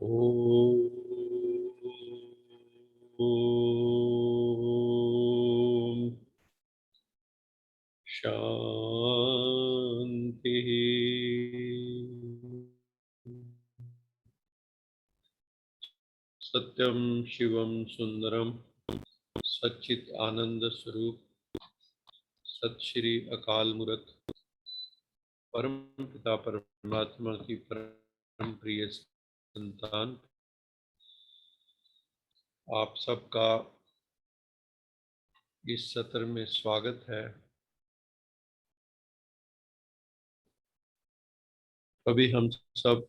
ओम शांति। सत्यम शिवम सुंदरम सच्चित आनंद स्वरूप सत श्री अकाल मूर्त परम पिता परमात्मा की परम प्रिय संतान, आप सबका इस सत्र में स्वागत है। अभी हम सब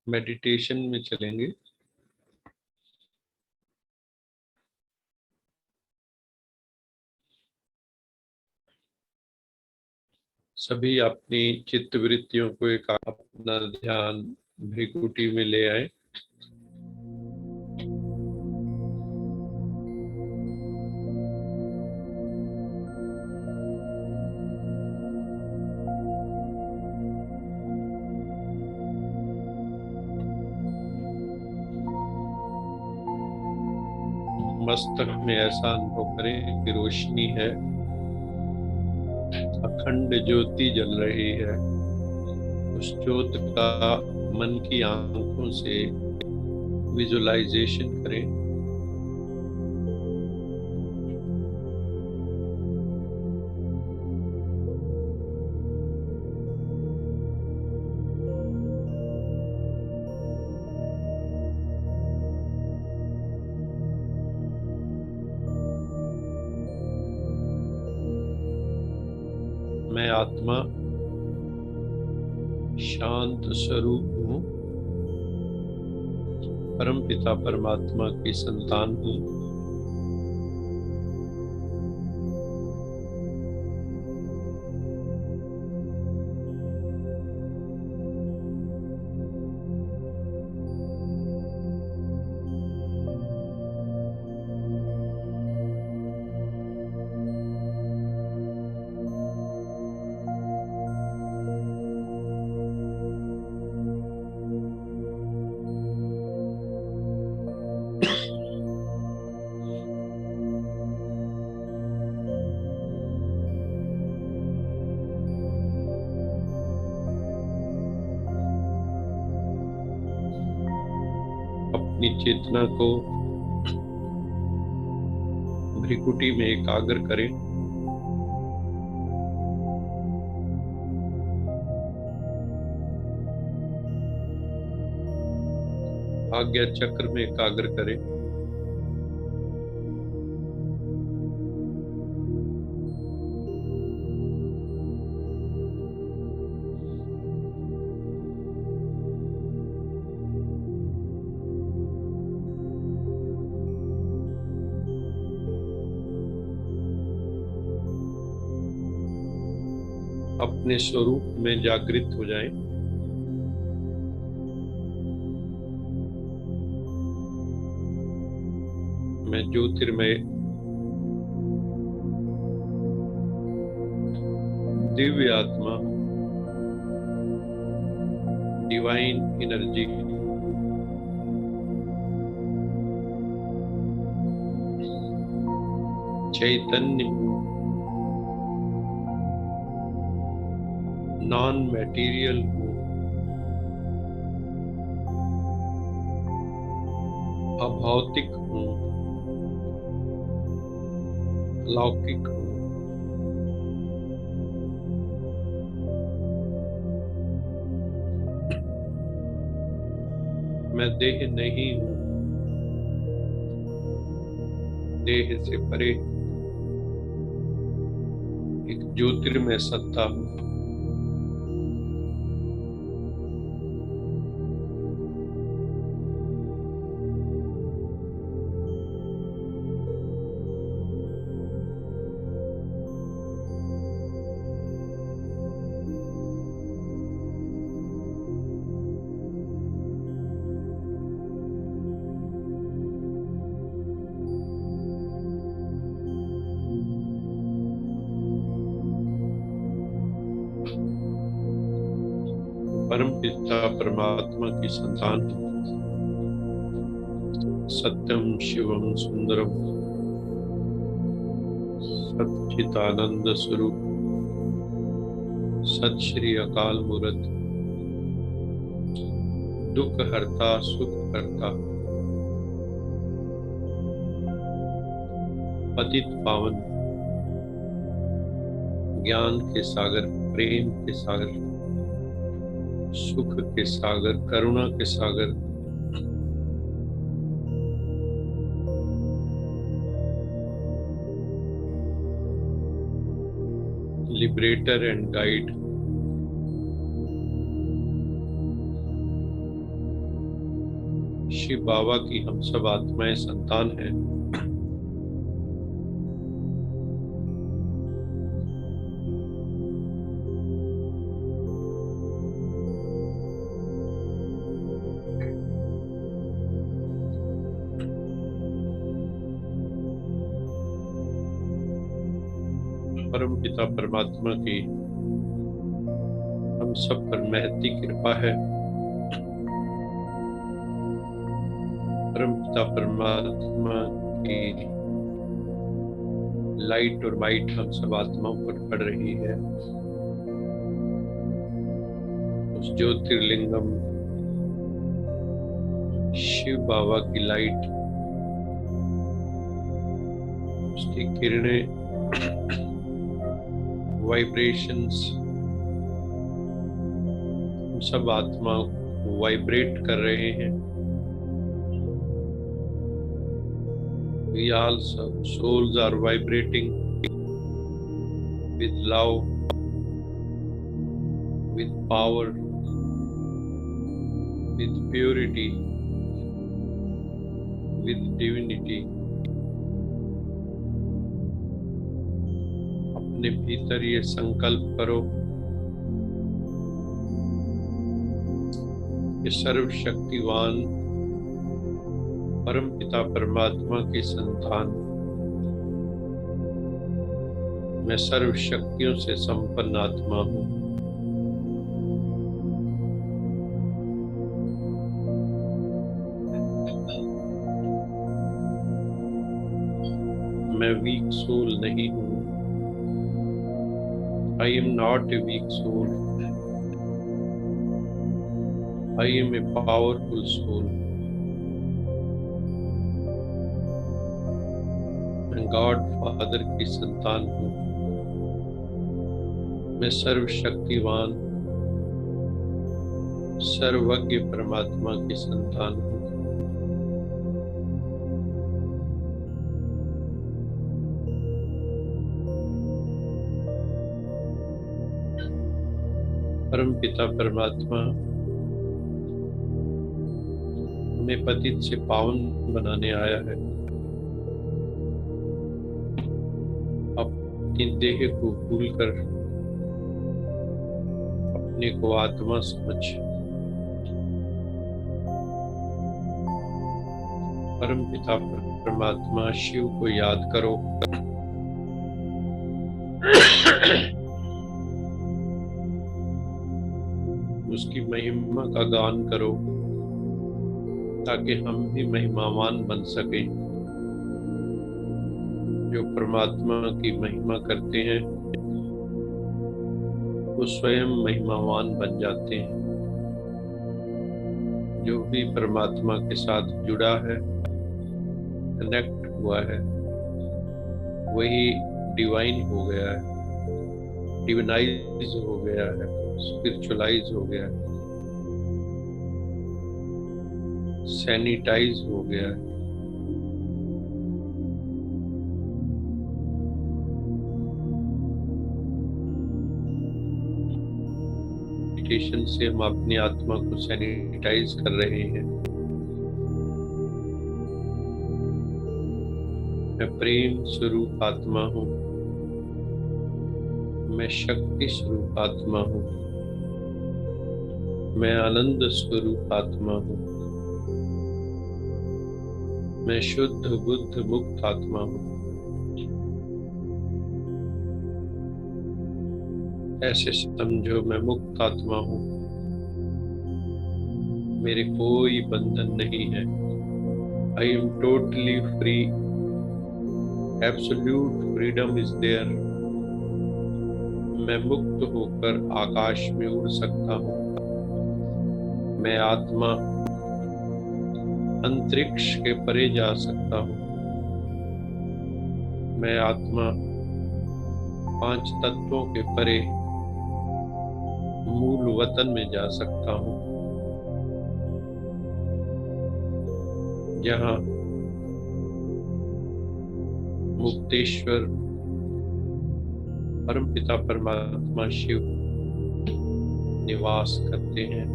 मेडिटेशन में चलेंगे। सभी अपनी चित्त वृत्तियों को एक अपना ध्यान भ्रिकुटी में ले आए। मस्तक में ऐसा अनुभव करें कि रोशनी है, अखंड ज्योति जल रही है। उस ज्योत का मन की आंखों से विजुअलाइजेशन करें। मैं आत्मा शांत स्वरूप हूँ, परम पिता परमात्मा की संतान हूँ। अपनी चेतना को भ्रिकुटी में एकाग्र करें। आज्ञा चक्र में एकाग्र करें। अपने स्वरूप में जागृत हो जाएं। मैं ज्योतिर्मय दिव्य आत्मा, डिवाइन एनर्जी, चैतन्य हूँ, नॉन मैटीरियल हूँ, अभौतिक हूँ, अलौकिक हूँ। मैं देह नहीं हूँ, देह से परे एक ज्योतिर्मय सत्ता हूँ। परम पिता परमात्मा की संतान हूँ। सत्यम शिवम सुंदरम सच्चिदानंद स्वरूप सत श्री अकाल मूर्त दुख हरता सुख करता पतित पावन ज्ञान के सागर, प्रेम के सागर, सुख के सागर, करुणा के सागर, लिबरेटर एंड गाइड, शिव बाबा की हम सब आत्माएं संतान हैं। परम पिता परमात्मा की हम सब पर महती कृपा है। परम पिता परमात्मा की लाइट और माइट हम सब आत्माओं पर पड़ रही है। उस ज्योतिर्लिंगम शिव बाबा की लाइट, उसकी किरणें, वाइब्रेशंस हम सब आत्माओं को वाइब्रेट कर रहे हैं। We all souls are vibrating with love, with power, with purity, with divinity. अपने भीतर ये संकल्प करो कि सर्वशक्तिवान परम पिता परमात्मा की संतान, मैं सर्व शक्तियों से संपन्न आत्मा हूँ। मैं वीक सोल नहीं हूँ। I am not a weak soul. I am a powerful soul. मैं गॉड फादर की संतान हूँ। मैं सर्वशक्तिवान सर्वज्ञ परमात्मा की संतान हूँ। परम पिता परमात्मा हमें पतित से पावन बनाने आया है। अपनी देह को भूलकर अपने को आत्मा समझ परम पिता परमात्मा शिव को याद करो। उसकी महिमा का गान करो ताकि हम भी महिमावान बन सकें। जो परमात्मा की महिमा करते हैं वो स्वयं महिमावान बन जाते हैं। जो भी परमात्मा के साथ जुड़ा है, कनेक्ट हुआ है, वही डिवाइन हो गया है, डिविनाइज हो गया है, स्पिरिचुअलाइज हो गया है, सैनिटाइज हो गया है। मेडिटेशन से हम अपनी आत्मा को सैनिटाइज कर रहे हैं। मैं प्रेम स्वरूप आत्मा हूँ। मैं शक्ति स्वरूप आत्मा हूँ। मैं आनंद स्वरूप आत्मा हूँ। मैं शुद्ध बुद्ध मुक्त आत्मा हूँ। ऐसे समझो मैं मुक्त आत्मा हूँ। मेरे कोई बंधन नहीं है। I am totally free, absolute freedom is there. मैं मुक्त होकर आकाश में उड़ सकता हूँ। मैं आत्मा अंतरिक्ष के परे जा सकता हूँ। मैं आत्मा पांच तत्वों के परे मूल वतन में जा सकता हूँ, जहाँ मुक्तेश्वर परमपिता परमात्मा शिव निवास करते हैं।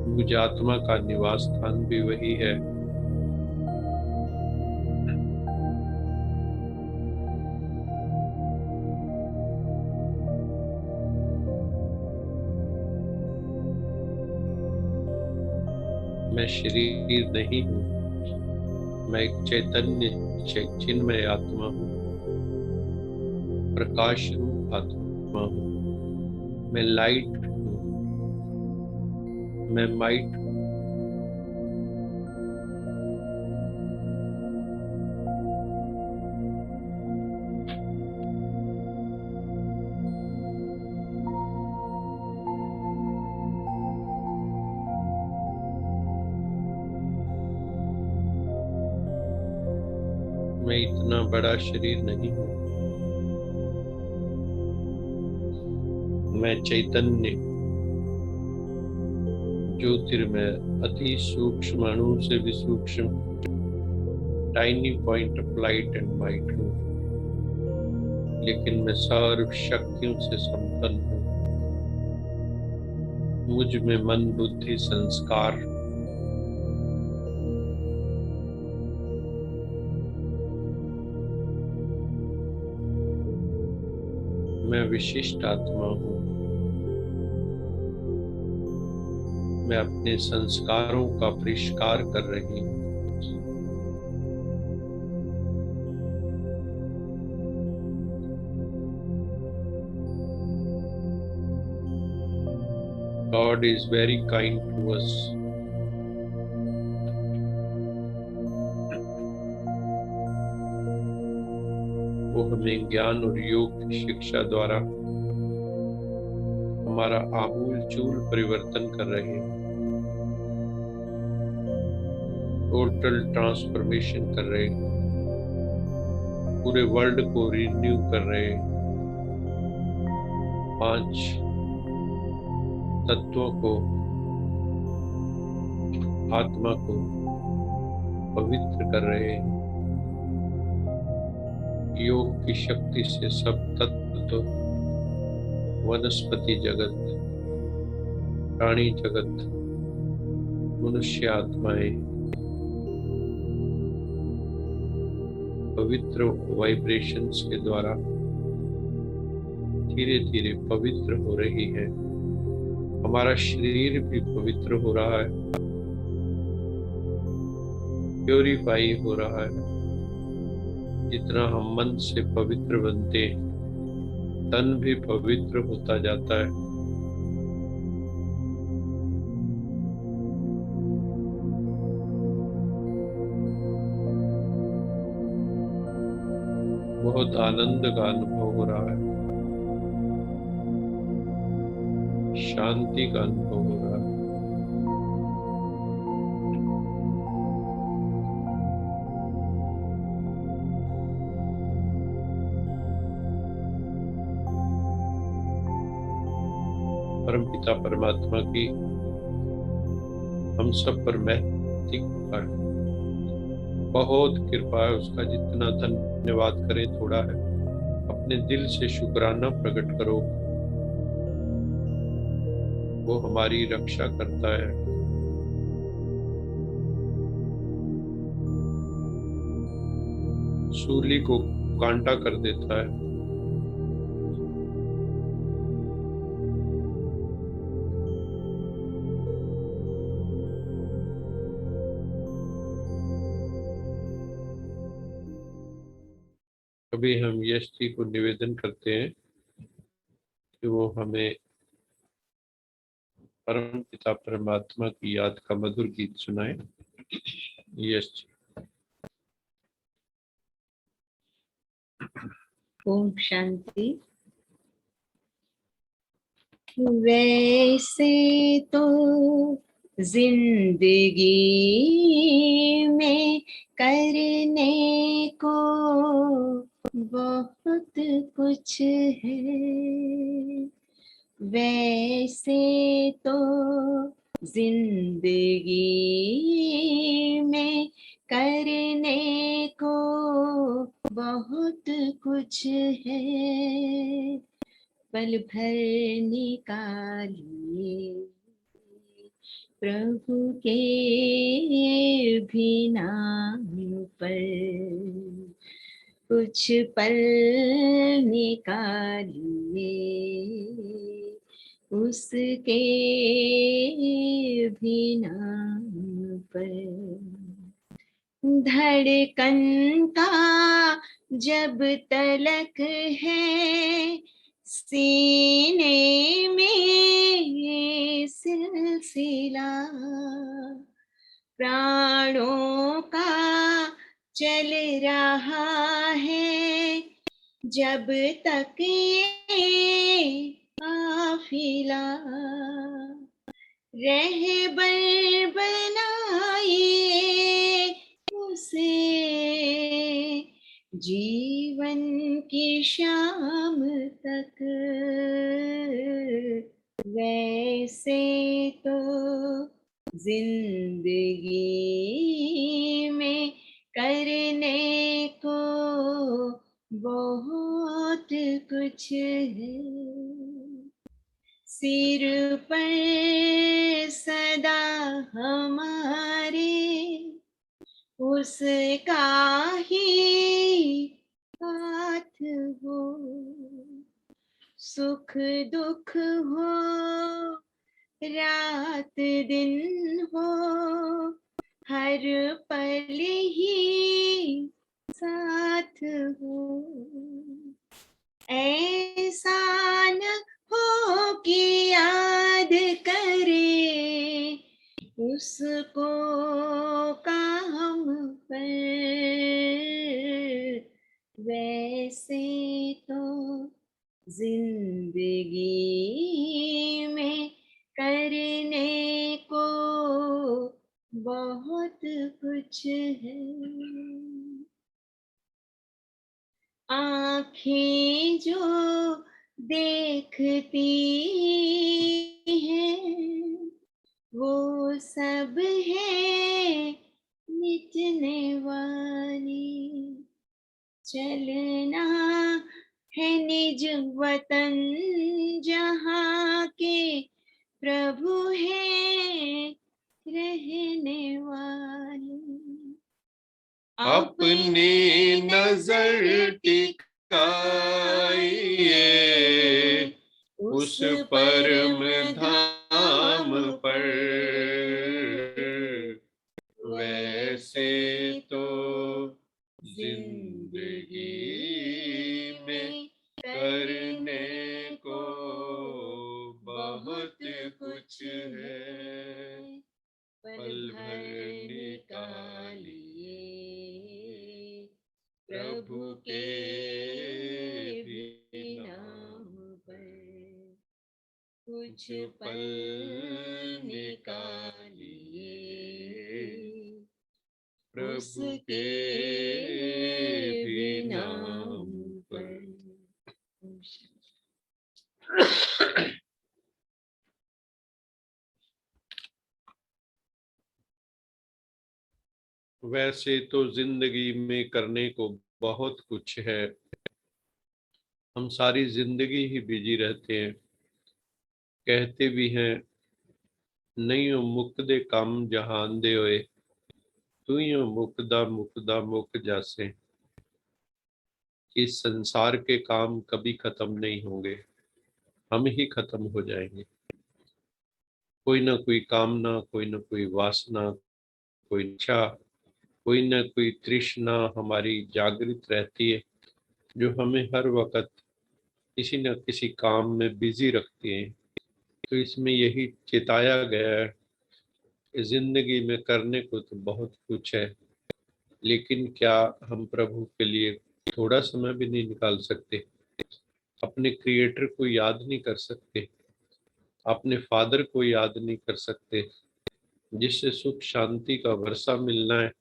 मुझ आत्मा का निवास स्थान भी वही है। मैं शरीर नहीं हूँ, मैं एक चैतन्य चिन्मय आत्मा हूँ, प्रकाश रूप आत्मा हूँ। मैं लाइट हूँ, मैं माइट हूँ। मैं इतना बड़ा शरीर नहीं हूँ। मैं चैतन्य ज्योतिर्मय अति सूक्ष्म अणु से भी सूक्ष्म tiny point of light and might हूँ, लेकिन मैं सर्व शक्तियों से संपन्न हूँ। मुझ में मन बुद्धि संस्कार मैं विशिष्ट आत्मा हूँ। मैं अपने संस्कारों का परिष्कार कर रही हूँ। God is very kind to us. वो हमें ज्ञान और योग की शिक्षा द्वारा हमारा आमूल चूल परिवर्तन कर रहे हैं, टोटल ट्रांसफॉर्मेशन कर रहे हैं, पूरे वर्ल्ड को रिन्यू कर रहे हैं, पांच तत्वों को, आत्मा को पवित्र कर रहे हैं। योग की शक्ति से सब तत्व, वनस्पति जगत, प्राणी जगत, मनुष्य आत्माएं पवित्र वाइब्रेशंस के द्वारा धीरे धीरे पवित्र हो रही है। हमारा शरीर भी पवित्र हो रहा है, प्योरीफाई हो रहा है। जितना हम मन से पवित्र बनते, तन भी पवित्र होता जाता है। बहुत आनंद का अनुभव हो रहा है, शांति का अनुभव हो रहा है। परमपिता परमात्मा की हम सब पर महती कृपा है, बहुत कृपा है उसका। जितना धन्यवाद करें थोड़ा है। अपने दिल से शुक्राना प्रकट करो। वो हमारी रक्षा करता है। सूली को कांटा कर देता है। कभी हम यश जी को निवेदन करते हैं कि वो हमें परम पिता परमात्मा की याद का मधुर गीत सुनाए। यस जी। ओम शांति। वैसे तो जिंदगी में करने को बहुत कुछ है। वैसे तो जिंदगी में करने को बहुत कुछ है। पल भर निकालिए प्रभु के भी नाम पर, कुछ पल निकालिए उसके भी नाम पर। धड़कन का जब तलक है सीने में सिलसिला, प्राणों का चल रहा है जब तक ये काफिला। रहबर बनाइए उसे जीवन की शाम तक। वैसे तो जिंदगी में करने को बहुत कुछ है। सिर पर सदा हमारे उसका ही हाथ हो, सुख दुख हो रात दिन हो हर पल ही साथ हो। ऐसा न हो कि याद करे उसको काम पर। वैसे तो जिंदगी में करने को बहुत कुछ है। आँखें जो देखती हैं वो सब है मिटने वाली। चलना है निज वतन जहाँ के प्रभु है रहने वाले। अपनी नजर टिकाइए उस परम धाम पर। वैसे तो जिंदगी में करने को बहुत कुछ है। पल भर निकालिए प्रभु के भी नाम पर, कुछ पल निकालिए प्रभु के भी नाम पर। वैसे तो जिंदगी में करने को बहुत कुछ है। हम सारी जिंदगी ही बिजी रहते हैं। कहते भी हैं नहीं मुक दे काम जहान दे होए, तू ही मुकदा मुक जासे। इस संसार के काम कभी खत्म नहीं होंगे, हम ही खत्म हो जाएंगे। कोई ना कोई कामना, कोई ना कोई वासना, कोई इच्छा, कोई ना कोई तृष्णा हमारी जागृत रहती है, जो हमें हर वक्त किसी न किसी काम में बिजी रखती है। तो इसमें यही चिताया गया है कि जिंदगी में करने को तो बहुत कुछ है, लेकिन क्या हम प्रभु के लिए थोड़ा समय भी नहीं निकाल सकते? अपने क्रिएटर को याद नहीं कर सकते? अपने फादर को याद नहीं कर सकते, जिससे सुख शांति का वर्षा मिलना है?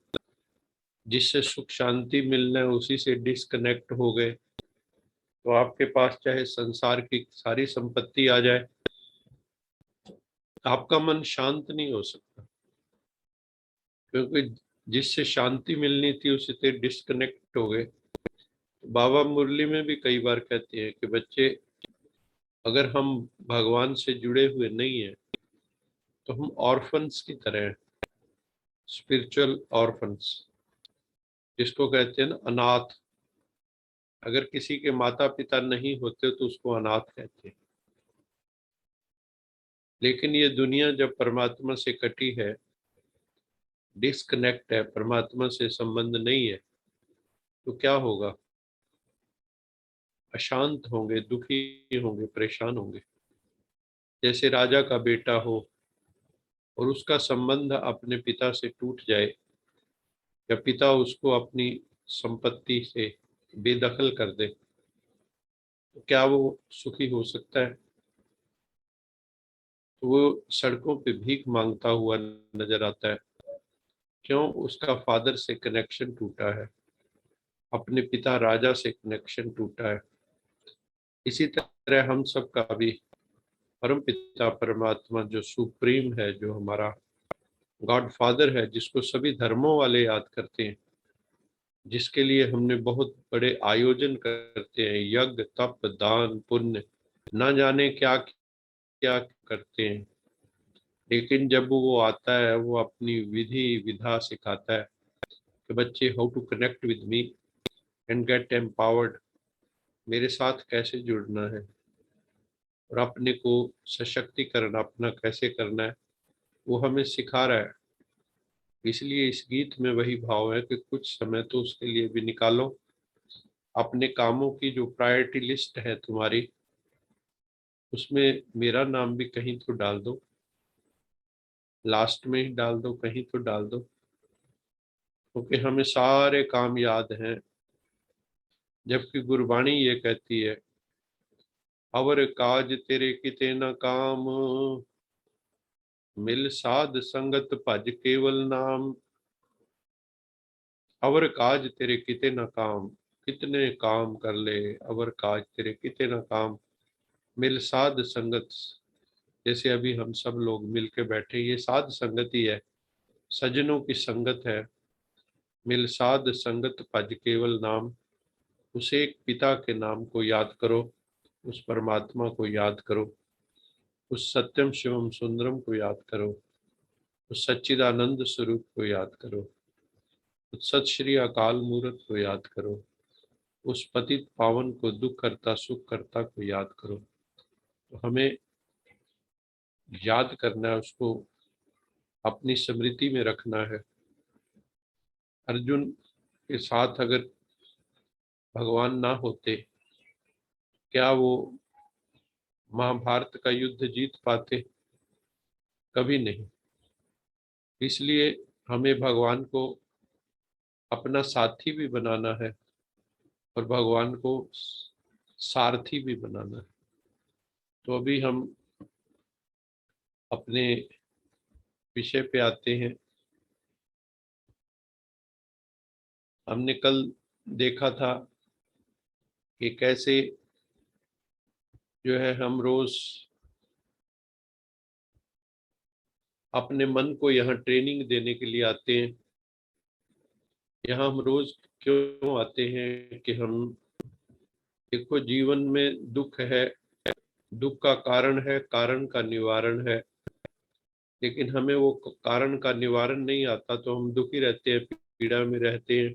जिससे सुख शांति मिलना है उसी से डिस्कनेक्ट हो गए, तो आपके पास चाहे संसार की सारी संपत्ति आ जाए, आपका मन शांत नहीं हो सकता, क्योंकि जिससे शांति मिलनी थी उससे ते डिस्कनेक्ट हो गए। बाबा मुरली में भी कई बार कहते हैं कि बच्चे, अगर हम भगवान से जुड़े हुए नहीं हैं तो हम ऑर्फन्स की तरह हैं, स्पिरिचुअल ऑर्फन्स, जिसको कहते हैं ना अनाथ। अगर किसी के माता पिता नहीं होते तो उसको अनाथ कहते हैं। लेकिन ये दुनिया जब परमात्मा से कटी है, डिस्कनेक्ट है, परमात्मा से संबंध नहीं है, तो क्या होगा? अशांत होंगे, दुखी होंगे, परेशान होंगे। जैसे राजा का बेटा हो और उसका संबंध अपने पिता से टूट जाए, या पिता उसको अपनी संपत्ति से बेदखल कर दे, तो क्या वो सुखी हो सकता है? तो वो सड़कों पे भीख मांगता हुआ नजर आता है। क्यों? उसका फादर से कनेक्शन टूटा है, अपने पिता राजा से कनेक्शन टूटा है। इसी तरह हम सब का भी परम पिता परमात्मा जो सुप्रीम है, जो हमारा गॉड फादर है, जिसको सभी धर्मों वाले याद करते हैं, जिसके लिए हमने बहुत बड़े आयोजन करते हैं, यज्ञ तप दान पुण्य, ना जाने क्या क्या करते हैं, लेकिन जब वो आता है वो अपनी विधि विधा सिखाता है कि बच्चे, how to connect with me and get empowered, मेरे साथ कैसे जुड़ना है और अपने को सशक्तिकरण अपना कैसे करना है, वो हमें सिखा रहा है। इसलिए इस गीत में वही भाव है कि कुछ समय तो उसके लिए भी निकालो। अपने कामों की जो प्रायोरिटी लिस्ट है तुम्हारी, उसमें मेरा नाम भी कहीं तो डाल दो, लास्ट में ही डाल दो, कहीं तो डाल दो, क्योंकि हमें सारे काम याद हैं, जबकि गुरबाणी ये कहती है, अवर काज तेरे किते न काम, मिल साध संगत भज केवल नाम। अवर काज तेरे किते न काम, कितने काम कर ले, अवर काज तेरे किते न काम, मिल साध संगत। जैसे अभी हम सब लोग मिलके बैठे, ये साध संगत ही है, सज्जनों की संगत है। मिल साध संगत भज केवल नाम, उस एक पिता के नाम को याद करो, उस परमात्मा को याद करो, उस सत्यम शिवम सुंदरम को याद करो, उस सच्चिदानंद स्वरूप को याद करो, उस सत श्री अकाल मूर्त को याद करो, उस पतित पावन को, दुख करता सुख करता को याद करो। तो हमें याद करना है, उसको अपनी स्मृति में रखना है। अर्जुन के साथ अगर भगवान ना होते, क्या वो महाभारत का युद्ध जीत पाते? कभी नहीं। इसलिए हमें भगवान को अपना साथी भी बनाना है और भगवान को सारथी भी बनाना है। तो अभी हम अपने विषय पे आते हैं। हमने कल देखा था कि कैसे जो है हम रोज अपने मन को यहाँ ट्रेनिंग देने के लिए आते हैं। यहाँ हम रोज क्यों आते हैं कि हम, देखो जीवन में दुख है, दुख का कारण है, कारण का निवारण है, लेकिन हमें वो कारण का निवारण नहीं आता तो हम दुखी रहते हैं, पीड़ा में रहते हैं।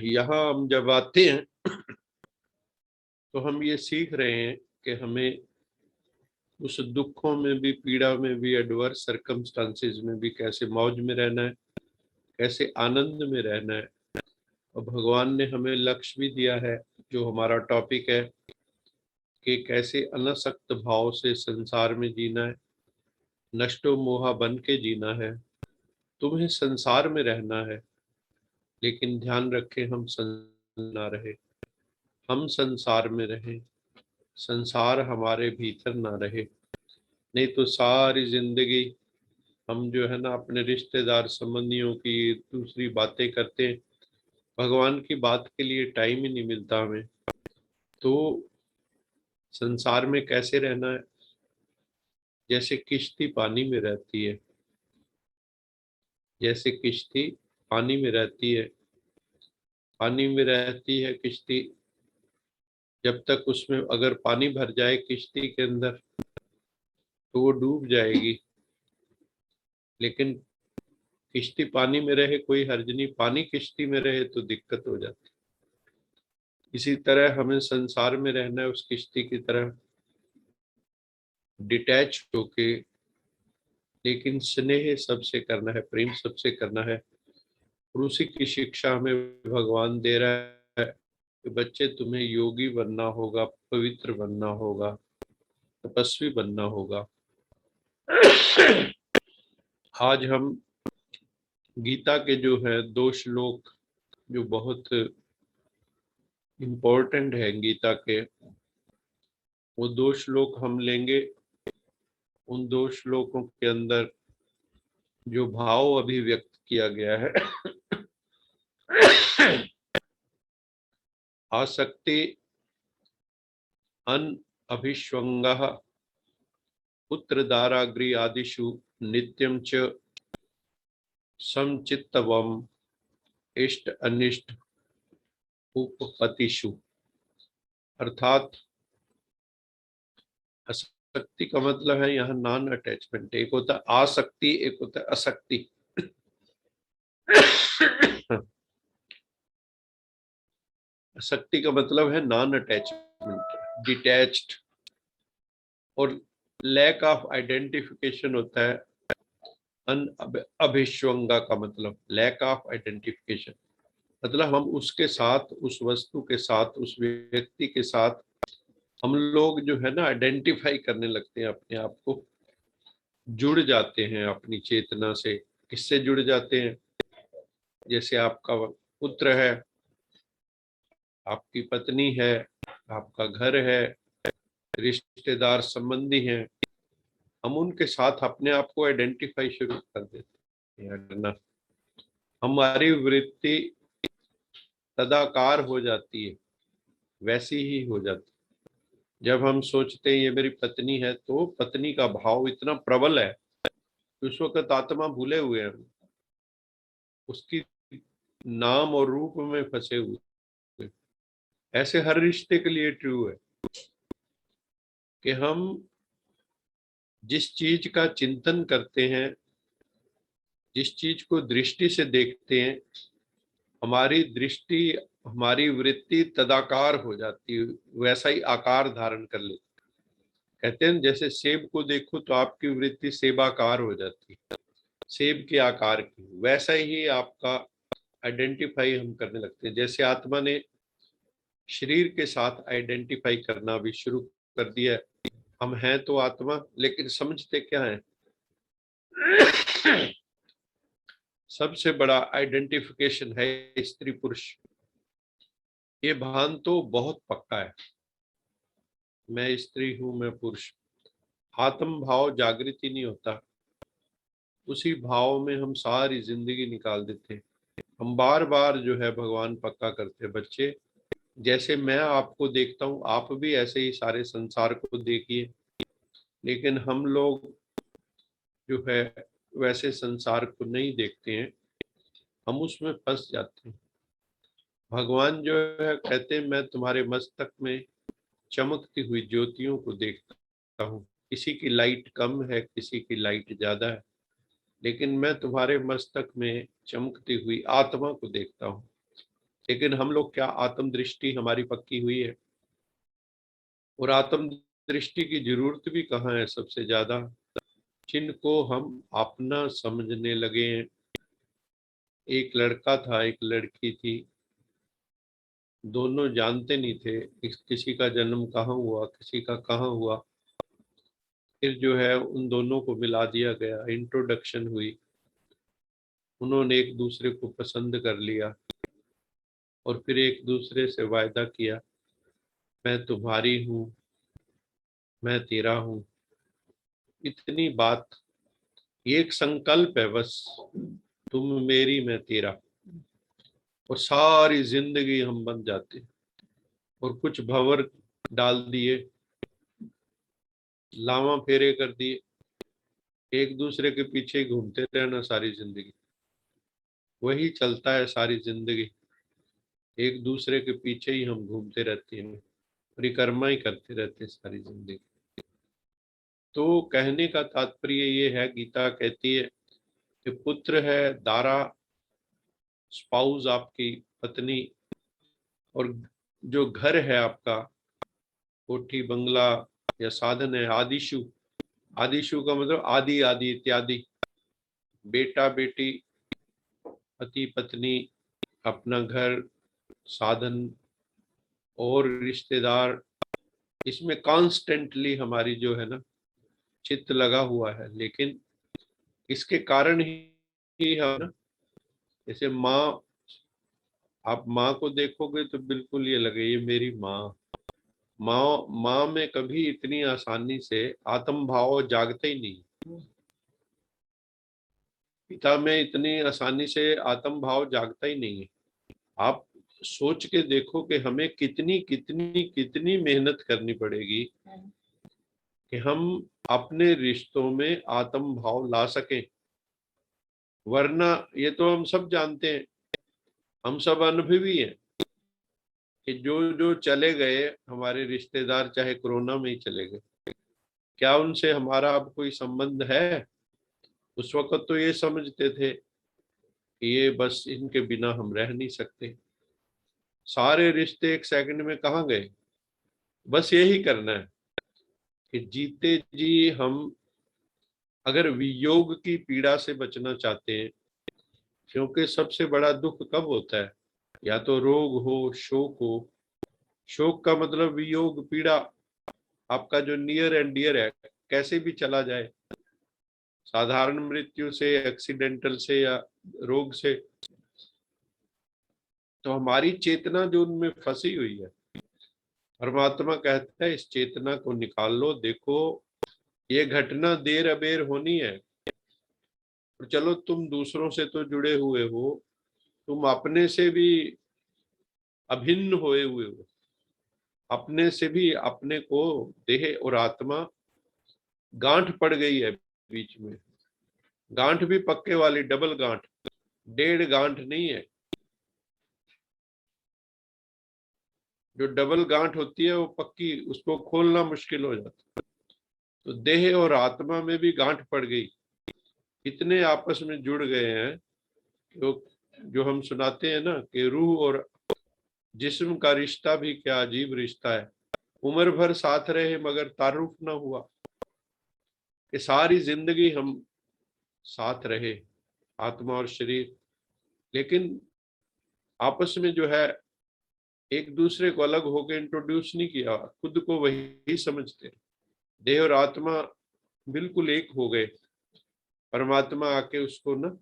यहाँ हम जब आते हैं तो हम ये सीख रहे हैं कि हमें उस दुखों में भी, पीड़ा में भी, एडवर्स सर्कमस्टांसेस में भी कैसे मौज में रहना है, कैसे आनंद में रहना है। और भगवान ने हमें लक्ष्य भी दिया है, जो हमारा टॉपिक है कि कैसे अनासक्त भाव से संसार में जीना है, नष्टो मोहा बन के जीना है। तुम्हें संसार में रहना है, लेकिन ध्यान रखें हम ना रहे, हम संसार में रहें, संसार हमारे भीतर ना रहे। नहीं तो सारी जिंदगी हम जो है ना अपने रिश्तेदार संबंधियों की दूसरी बातें करते, भगवान की बात के लिए टाइम ही नहीं मिलता हमें। तो संसार में कैसे रहना है? जैसे किश्ती पानी में रहती है, जैसे किश्ती पानी में रहती है, पानी में रहती है किश्ती। जब तक उसमें अगर पानी भर जाए किश्ती के अंदर तो वो डूब जाएगी, लेकिन किश्ती पानी में रहे कोई हर्ज नहीं, पानी किश्ती में रहे तो दिक्कत हो जाती। इसी तरह हमें संसार में रहना है, उस किश्ती की तरह डिटैच होके, लेकिन स्नेह सबसे करना है, प्रेम सबसे करना है। और उसी की शिक्षा हमें भगवान दे रहा है कि बच्चे तुम्हें योगी बनना होगा, पवित्र बनना होगा, तपस्वी बनना होगा। आज हम गीता के जो है 2 श्लोक जो बहुत इम्पोर्टेंट है गीता के, वो 2 श्लोक हम लेंगे। उन 2 श्लोकों के अंदर जो भाव अभिव्यक्त किया गया है आसक्ति अन अभिष्वंगः पुत्रदाराग्री आदिषु नित्यं च समचित्तवम इष्ट अनिष्ट उपपतिषु। अर्थात आसक्ति का मतलब है यहाँ नॉन अटैचमेंट। एक होता है आसक्ति, एक होता है असक्ति। आसक्ति का मतलब है नॉन अटैचमेंट, डिटैच्ड। और लैक ऑफ आइडेंटिफिकेशन होता है अन अभिष्वंगा का मतलब लैक ऑफ आइडेंटिफिकेशन, मतलब हम उसके साथ, उस वस्तु के साथ, उस व्यक्ति के साथ हम लोग जो है ना आइडेंटिफाई करने लगते हैं, अपने आप को जुड़ जाते हैं अपनी चेतना से। किससे जुड़ जाते हैं? जैसे आपका पुत्र है, आपकी पत्नी है, आपका घर है, रिश्तेदार संबंधी हैं, हम उनके साथ अपने आप को आइडेंटिफाई शुरू कर देते हैं करना। हमारी वृत्ति तदाकार हो जाती है, वैसी ही हो जाती है। जब हम सोचते हैं ये मेरी पत्नी है, तो पत्नी का भाव इतना प्रबल है, उस वक्त आत्मा भूले हुए हैं, उसकी नाम और रूप में फंसे हुए। ऐसे हर रिश्ते के लिए ट्रू है कि हम जिस चीज का चिंतन करते हैं, जिस चीज को दृष्टि से देखते हैं, हमारी दृष्टि, हमारी वृत्ति तदाकार हो जाती है, वैसा ही आकार धारण कर लेती। कहते हैं जैसे सेब को देखो तो आपकी वृत्ति सेबाकार हो जाती है, सेब के आकार की, वैसा ही आपका आइडेंटिफाई हम करने लगते हैं। जैसे आत्मा ने शरीर के साथ आइडेंटिफाई करना भी शुरू कर दिया है। हम हैं तो आत्मा, लेकिन समझते क्या है? सबसे बड़ा आइडेंटिफिकेशन है स्त्री पुरुष। ये भान तो बहुत पक्का है, मैं स्त्री हूं, मैं पुरुष। आत्म भाव जागृति नहीं होता, उसी भाव में हम सारी जिंदगी निकाल देते हैं। हम बार बार जो है भगवान पक्का करते हैं, बच्चे जैसे मैं आपको देखता हूँ आप भी ऐसे ही सारे संसार को देखिए। लेकिन हम लोग जो है वैसे संसार को नहीं देखते हैं, हम उसमें फंस जाते हैं। भगवान जो है कहते हैं मैं तुम्हारे मस्तक में चमकती हुई ज्योतियों को देखता हूँ। किसी की लाइट कम है, किसी की लाइट ज्यादा है, लेकिन मैं तुम्हारे मस्तक में चमकती हुई आत्मा को देखता हूँ। लेकिन हम लोग क्या, आत्म दृष्टि हमारी पक्की हुई है? और आत्म दृष्टि की जरूरत भी कहाँ है सबसे ज्यादा? जिनको हम अपना समझने लगे हैं। एक लड़का था, एक लड़की थी, दोनों जानते नहीं थे किसी का जन्म कहाँ हुआ, किसी का कहाँ हुआ। फिर जो है उन दोनों को मिला दिया गया, इंट्रोडक्शन हुई, उन्होंने एक दूसरे को पसंद कर लिया और फिर एक दूसरे से वायदा किया, मैं तुम्हारी हूँ, मैं तेरा हूँ। इतनी बात, ये एक संकल्प है बस, तुम मेरी मैं तेरा, और सारी जिंदगी हम बन जाते। और कुछ भंवर डाल दिए, लावा फेरे कर दिए, एक दूसरे के पीछे ही घूमते रहना सारी जिंदगी। वही चलता है सारी जिंदगी, एक दूसरे के पीछे ही हम घूमते रहते हैं, परिक्रमा ही करते रहते हैं सारी जिंदगी। तो कहने का तात्पर्य ये है, गीता कहती है कि पुत्र है, दारा, स्पाउस आपकी पत्नी, और जो घर है आपका, कोठी बंगला या साधन है आदिशु। आदिशु का मतलब आदि, आदि इत्यादि, बेटा बेटी, पति पत्नी, अपना घर, साधन और रिश्तेदार, इसमें कॉन्स्टेंटली हमारी जो है ना चित्त लगा हुआ है। लेकिन इसके कारण ही हम ना, जैसे माँ, आप माँ को देखोगे तो बिल्कुल ये लगे ये मेरी माँ। माँ माँ में कभी इतनी आसानी से आत्म भाव जागते ही नहीं, पिता में इतनी आसानी से आत्म भाव जागता ही नहीं है। आप सोच के देखो कि हमें कितनी कितनी कितनी मेहनत करनी पड़ेगी कि हम अपने रिश्तों में आत्म भाव ला सकें। वरना ये तो हम सब जानते हैं, हम सब अनुभवी हैं कि जो जो चले गए हमारे रिश्तेदार, चाहे कोरोना में ही चले गए, क्या उनसे हमारा अब कोई संबंध है? उस वक्त तो ये समझते थे कि ये बस इनके बिना हम रह नहीं सकते। सारे रिश्ते एक सेकंड में कहाँ गए? बस यही करना है कि जीते जी हम अगर वियोग की पीड़ा से बचना चाहते हैं, क्योंकि सबसे बड़ा दुख कब होता है? या तो रोग हो, शोक हो। शोक का मतलब वियोग, पीड़ा, आपका जो नियर एंड डियर है कैसे भी चला जाए, साधारण मृत्यु से, एक्सीडेंटल से या रोग से। तो हमारी चेतना जो उनमें फंसी हुई है, परमात्मा कहता है इस चेतना को निकाल लो। देखो ये घटना देर अबेर होनी है, और चलो तुम दूसरों से तो जुड़े हुए हो, तुम अपने से भी अभिन्न हुए हो। अपने से भी अपने को, देह और आत्मा, गांठ पड़ गई है बीच में। गांठ भी पक्के वाली, डबल गांठ, डेढ़ गांठ नहीं है। जो डबल गांठ होती है वो पक्की, उसको खोलना मुश्किल हो जाता है। तो देह और आत्मा में भी गांठ पड़ गई, इतने आपस में जुड़ गए हैं। तो जो हम सुनाते हैं ना कि रूह और जिस्म का रिश्ता भी क्या अजीब रिश्ता है, उम्र भर साथ रहे मगर तारुफ ना हुआ। कि सारी जिंदगी हम साथ रहे, आत्मा और शरीर, लेकिन आपस में जो है एक दूसरे को अलग होकर इंट्रोड्यूस नहीं किया, खुद को वही समझते। देह और आत्मा बिल्कुल एक हो गए। परमात्मा आके उसको ना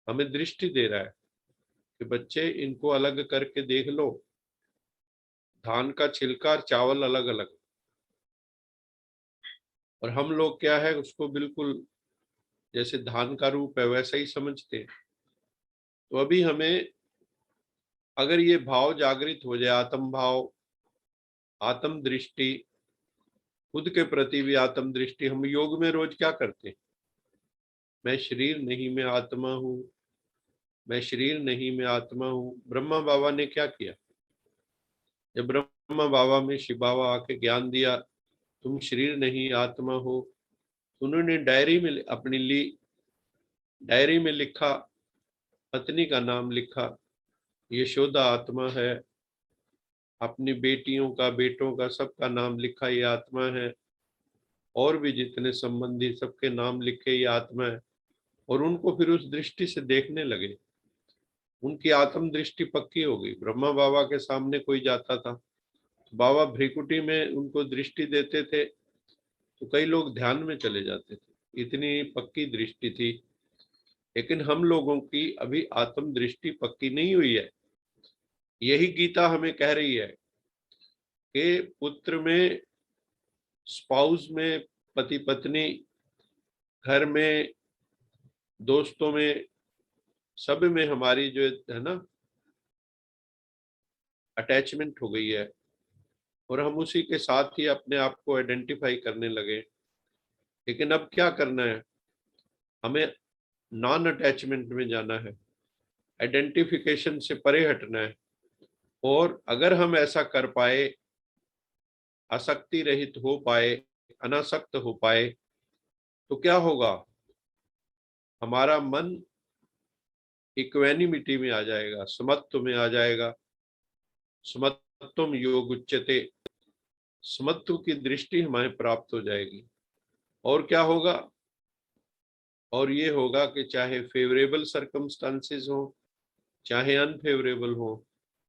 हमें दृष्टि दे रहा है कि बच्चे इनको अलग करके देख लो, धान का छिलका और चावल अलग अलग। और हम लोग क्या है, उसको बिल्कुल जैसे धान का रूप है वैसा ही समझते हैं। तो अभी हमें अगर ये भाव जागृत हो जाए, आत्म भाव, आत्म दृष्टि, खुद के प्रति भी आत्म दृष्टि। हम योग में रोज क्या करते हैं? मैं शरीर नहीं मैं आत्मा हूँ, मैं शरीर नहीं मैं आत्मा हूँ। ब्रह्मा बाबा ने क्या किया? जब ब्रह्मा बाबा में शिव बाबा आके ज्ञान दिया तुम शरीर नहीं आत्मा हो, उन्होंने डायरी में अपनी ली, डायरी में लिखा, पत्नी का नाम लिखा, यशोदा आत्मा है। अपनी बेटियों का, बेटों का, सबका नाम लिखा, ये आत्मा है। और भी जितने संबंधी सबके नाम लिखे, ये आत्मा है। और उनको फिर उस दृष्टि से देखने लगे। उनकी आत्म दृष्टि पक्की हो गई। ब्रह्मा बाबा के सामने कोई जाता था, बाबा भ्रिकुटी में उनको दृष्टि देते थे तो कई लोग ध्यान में चले जाते थे, इतनी पक्की दृष्टि थी। लेकिन हम लोगों की अभी आत्म दृष्टि पक्की नहीं हुई है। यही गीता हमें कह रही है कि पुत्र में, स्पाउस में, पति पत्नी, घर में, दोस्तों में, सब में हमारी जो है ना अटैचमेंट हो गई है, और हम उसी के साथ ही अपने आप को आइडेंटिफाई करने लगे। लेकिन अब क्या करना है, हमें नॉन अटैचमेंट में जाना है, आइडेंटिफिकेशन से परे हटना है। और अगर हम ऐसा कर पाए, आसक्ति रहित हो पाए, अनासक्त हो पाए, तो क्या होगा, हमारा मन इक्वेनिमिटी में आ जाएगा, समत्व में आ जाएगा। समत्वम योग उच्यते, समत्व की दृष्टि हमें प्राप्त हो जाएगी। और क्या होगा, और ये होगा कि चाहे फेवरेबल सर्कमस्टांसेस हो, चाहे अनफेवरेबल हो,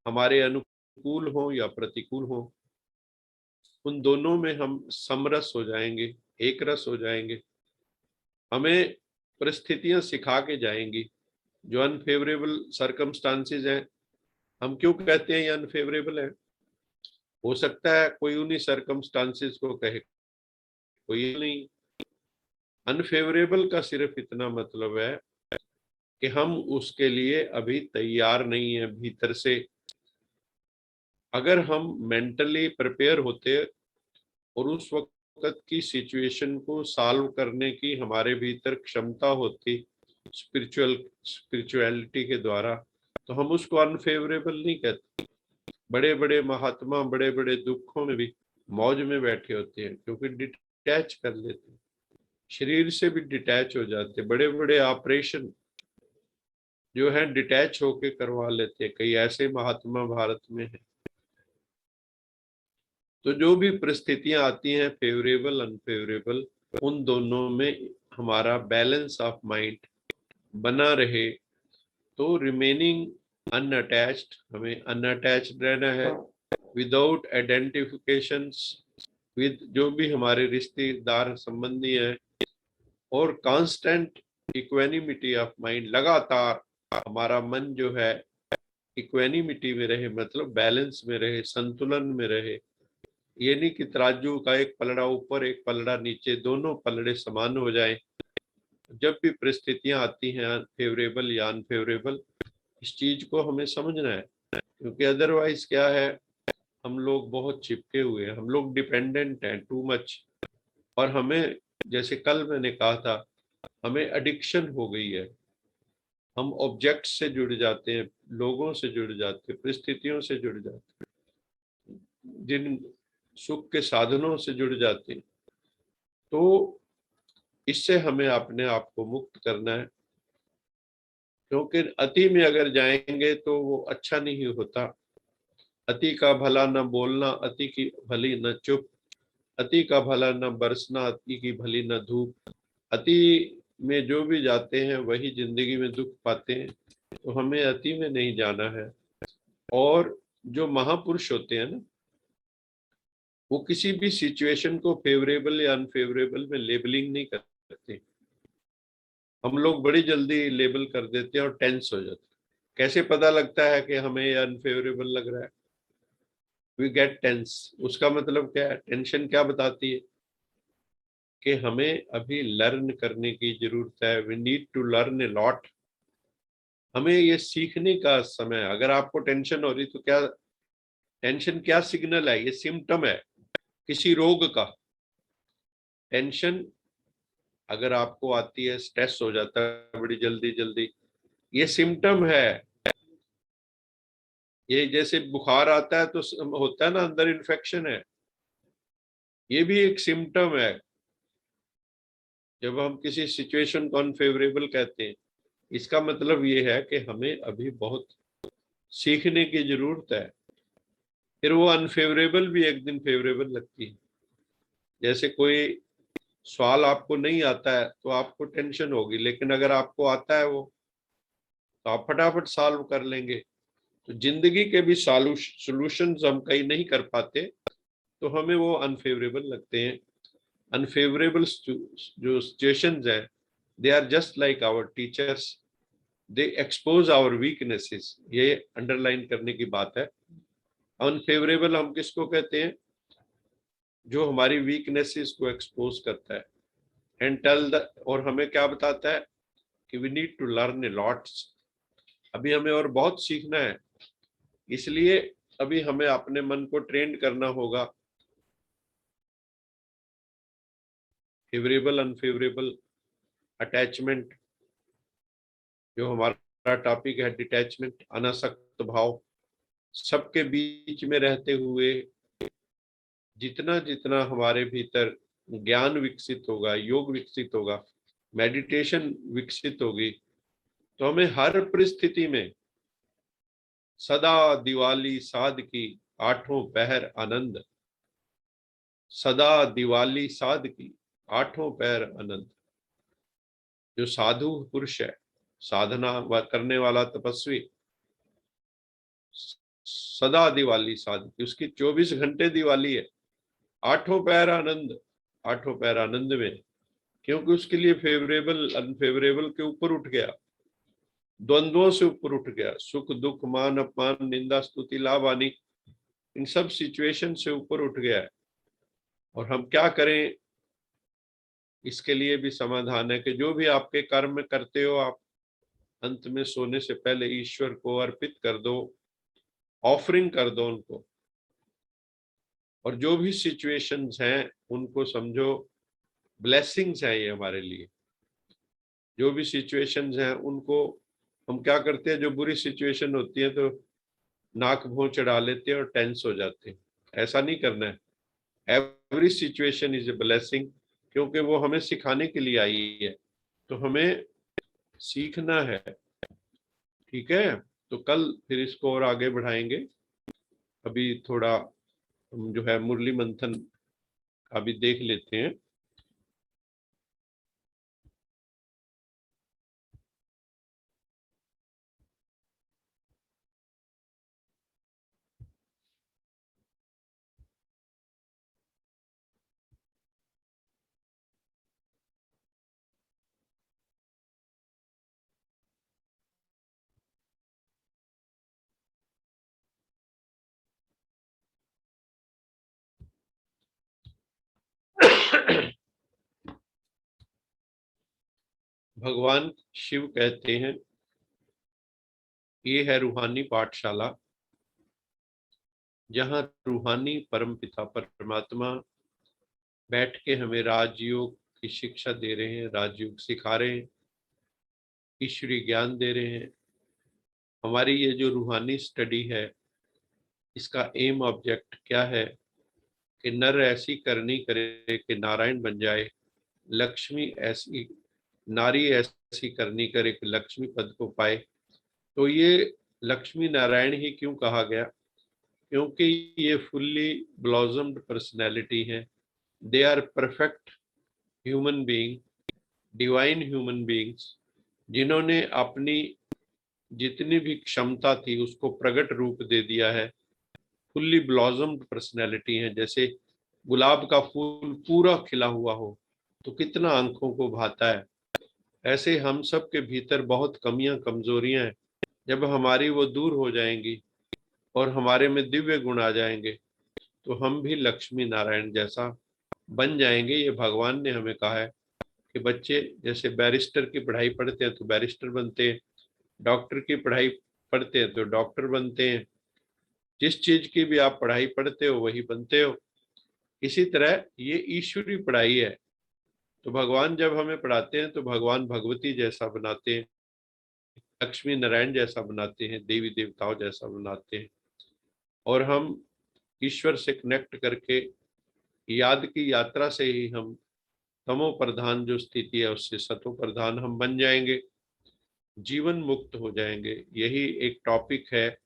हमारे अनुकूल हो या प्रतिकूल हो, उन दोनों में हम समरस हो जाएंगे, एक रस हो जाएंगे। हमें परिस्थितियां सिखा के जाएंगी। जो अनफेवरेबल सर्कमस्टांसेस हैं, हम क्यों कहते हैं ये अनफेवरेबल है, हो सकता है कोई उन्हीं सर्कमस्टांसेस को कहे, कोई नहीं। अनफेवरेबल का सिर्फ इतना मतलब है कि हम उसके लिए अभी तैयार नहीं है भीतर से। अगर हम मेंटली प्रिपेयर होते और उस वक्त की सिचुएशन को सॉल्व करने की हमारे भीतर क्षमता होती स्पिरिचुअलिटी के द्वारा, तो हम उसको अनफेवरेबल नहीं कहते। बड़े बड़े महात्मा बड़े बड़े दुखों में भी मौज में बैठे होते हैं, क्योंकि डिटैच कर लेते हैं, शरीर से भी डिटैच हो जाते। बड़े बड़े ऑपरेशन जो है डिटैच होके करवा लेते हैं, कई ऐसे महात्मा भारत में है। तो जो भी परिस्थितियां आती हैं, फेवरेबल अनफेवरेबल, उन दोनों में हमारा बैलेंस ऑफ माइंड बना रहे, तो रिमेनिंग अनअटैच्ड, हमें अनअटैच्ड रहना है, विदाउट आइडेंटिफिकेशंस विद जो भी हमारे रिश्तेदार संबंधी हैं, और कांस्टेंट इक्वेनिमिटी ऑफ माइंड, लगातार हमारा मन जो है इक्वेनिमिटी में रहे, मतलब बैलेंस में रहे, संतुलन में रहे। ये नहीं कि तराजू का एक पलड़ा ऊपर एक पलड़ा नीचे, दोनों पलड़े समान हो जाएं। जब भी परिस्थितियां आती हैं फेवरेबल या अनफेवरेबल, इस चीज को हमें समझना है, क्योंकि अदरवाइज क्या है, हम लोग बहुत चिपके हुए हैं, हम लोग डिपेंडेंट हैं टू मच। और हमें, जैसे कल मैंने कहा था, हमें एडिक्शन हो गई है। हम ऑब्जेक्ट से जुड़ जाते हैं, लोगों से जुड़ जाते हैं, परिस्थितियों से जुड़ जाते हैं, जिन सुख के साधनों से जुड़ जाते हैं। तो इससे हमें अपने आप को मुक्त करना है, क्योंकि अति में अगर जाएंगे तो वो अच्छा नहीं होता। अति का भला न बोलना, अति की भली न चुप, अति का भला न बरसना, अति की भली न धूप। अति में जो भी जाते हैं वही जिंदगी में दुख पाते हैं, तो हमें अति में नहीं जाना है। और जो महापुरुष होते हैं ना, वो किसी भी सिचुएशन को फेवरेबल या अनफेवरेबल में लेबलिंग नहीं करते। हम लोग बड़ी जल्दी लेबल कर देते हैं और टेंस हो जाते हैं। कैसे पता लगता है कि हमें ये अनफेवरेबल लग रहा है? We get tense. उसका मतलब क्या है, टेंशन क्या बताती है कि हमें अभी लर्न करने की जरूरत है। We need to learn a lot. हमें ये सीखने का समय है। अगर आपको टेंशन हो रही तो क्या, टेंशन क्या सिग्नल है? ये सिम्टम है किसी रोग का। टेंशन अगर आपको आती है, स्ट्रेस हो जाता है बड़ी जल्दी जल्दी, ये सिम्टम है। ये जैसे बुखार आता है तो होता है ना अंदर इन्फेक्शन है, ये भी एक सिम्टम है। जब हम किसी सिचुएशन को अनफेवरेबल कहते हैं, इसका मतलब ये है कि हमें अभी बहुत सीखने की जरूरत है। फिर वो अनफेवरेबल भी एक दिन फेवरेबल लगती है। जैसे कोई सवाल आपको नहीं आता है तो आपको टेंशन होगी, लेकिन अगर आपको आता है वो, तो आप फटाफट सॉल्व कर लेंगे। तो जिंदगी के भी सॉल्यूशंस हम कहीं नहीं कर पाते तो हमें वो अनफेवरेबल लगते हैं। अनफेवरेबल जो सिचुएशंस है, they are just like our teachers, they expose our weaknesses. ये अंडरलाइन करने की बात है। अनफेवरेबल हम किसको कहते हैं? जो हमारी वीकनेसेस को एक्सपोज करता है एंड टेल द, और हमें क्या बताता है कि we need to learn a lots. अभी हमें और बहुत सीखना है, इसलिए अभी हमें अपने मन को ट्रेन करना होगा। फेवरेबल अनफेवरेबल अटैचमेंट, जो हमारा टॉपिक है डिटैचमेंट, अनासक्त भाव, सबके बीच में रहते हुए जितना जितना हमारे भीतर ज्ञान विकसित होगा, योग विकसित होगा, मेडिटेशन विकसित होगी, तो हमें हर परिस्थिति में सदा दिवाली साध की, आठों पहर आनंद, सदा दिवाली साध की, आठों पहर आनंद। जो साधु पुरुष है, साधना करने वाला तपस्वी, सदा दिवाली साध की, उसकी 24 घंटे दिवाली है, आठों पहर आनंद, आठों पहर आनंद में। क्योंकि उसके लिए फेवरेबल अनफेवरेबल के ऊपर उठ गया, द्वंद्वों से ऊपर उठ गया, सुख दुख मान अपमान निंदा स्तुति लाभ हानि, इन सब सिचुएशन से ऊपर उठ गया है। और हम क्या करें, इसके लिए भी समाधान है कि जो भी आपके कर्म करते हो, आप अंत में सोने से पहले ईश्वर को अर्पित कर दो, ऑफरिंग कर दो उनको। और जो भी सिचुएशंस हैं उनको समझो ब्लेसिंग्स हैं ये हमारे लिए। जो भी सिचुएशंस हैं उनको हम क्या करते हैं, जो बुरी सिचुएशन होती है तो नाक भौं चढ़ा लेते हैं और टेंस हो जाते हैं। ऐसा नहीं करना है। Every situation is a blessing, क्योंकि वो हमें सिखाने के लिए आई है, तो हमें सीखना है। ठीक है, तो कल फिर इसको और आगे बढ़ाएंगे। अभी थोड़ा हम जो है मुरली मंथन अभी देख लेते हैं। भगवान शिव कहते हैं, ये है रूहानी पाठशाला, जहाँ रूहानी परमपिता परमात्मा बैठ के हमें राजयोग की शिक्षा दे रहे हैं, राजयोग सिखा रहे हैं, ईश्वरीय ज्ञान दे रहे हैं। हमारी ये जो रूहानी स्टडी है, इसका एम ऑब्जेक्ट क्या है कि नर ऐसी करनी करे कि नारायण बन जाए, लक्ष्मी ऐसी, नारी ऐसी करनी करे कि लक्ष्मी पद को पाए। तो ये लक्ष्मी नारायण ही क्यों कहा गया? क्योंकि ये फुल्ली ब्लॉसम्ड पर्सनैलिटी है। They are perfect human being, divine human beings, जिन्होंने अपनी जितनी भी क्षमता थी उसको प्रकट रूप दे दिया है। फुल्ली ब्लॉसम्ड पर्सनैलिटी है। जैसे गुलाब का फूल पूरा खिला हुआ हो तो कितना आंखों को भाता है, ऐसे हम सब के भीतर बहुत कमियां कमजोरियां हैं। जब हमारी वो दूर हो जाएंगी और हमारे में दिव्य गुण आ जाएंगे तो हम भी लक्ष्मी नारायण जैसा बन जाएंगे। ये भगवान ने हमें कहा है कि बच्चे जैसे बैरिस्टर की पढ़ाई पढ़ते हैं तो बैरिस्टर बनते हैं, डॉक्टर की पढ़ाई पढ़ते हैं तो डॉक्टर बनते हैं। जिस चीज की भी आप पढ़ाई पढ़ते हो वही बनते हो। इसी तरह ये ईश्वरी पढ़ाई है। तो भगवान जब हमें पढ़ाते हैं तो भगवान भगवती जैसा बनाते हैं, लक्ष्मी नारायण जैसा बनाते हैं, देवी देवताओं जैसा बनाते हैं। और हम ईश्वर से कनेक्ट करके याद की यात्रा से ही हम तमो प्रधान जो स्थिति है उससे सतो प्रधान हम बन जाएंगे, जीवन मुक्त हो जाएंगे। यही एक टॉपिक है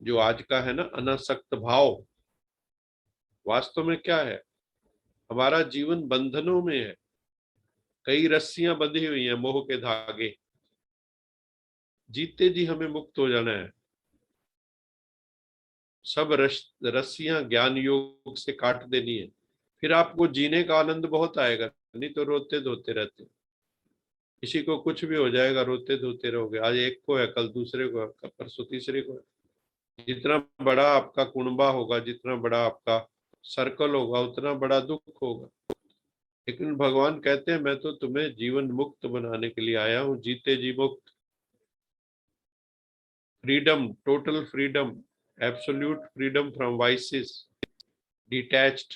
जो आज का है ना, अनासक्त भाव। वास्तव में क्या है, हमारा जीवन बंधनों में है, कई रस्सियां बंधी हुई हैं, मोह के धागे। जीते जी हमें मुक्त हो जाना है। सब रस्सियां ज्ञान योग से काट देनी है, फिर आपको जीने का आनंद बहुत आएगा। नहीं तो रोते धोते रहते, किसी को कुछ भी हो जाएगा रोते धोते रहोगे। आज एक को है, कल दूसरे को है, कल परसों तीसरे को है। जितना बड़ा आपका कुनबा होगा, जितना बड़ा आपका सर्कल होगा, उतना बड़ा दुख होगा। लेकिन भगवान कहते हैं मैं तो तुम्हें जीवन मुक्त बनाने के लिए आया हूँ, जीते जी मुक्त। Freedom, total freedom, absolute freedom from vices, detached.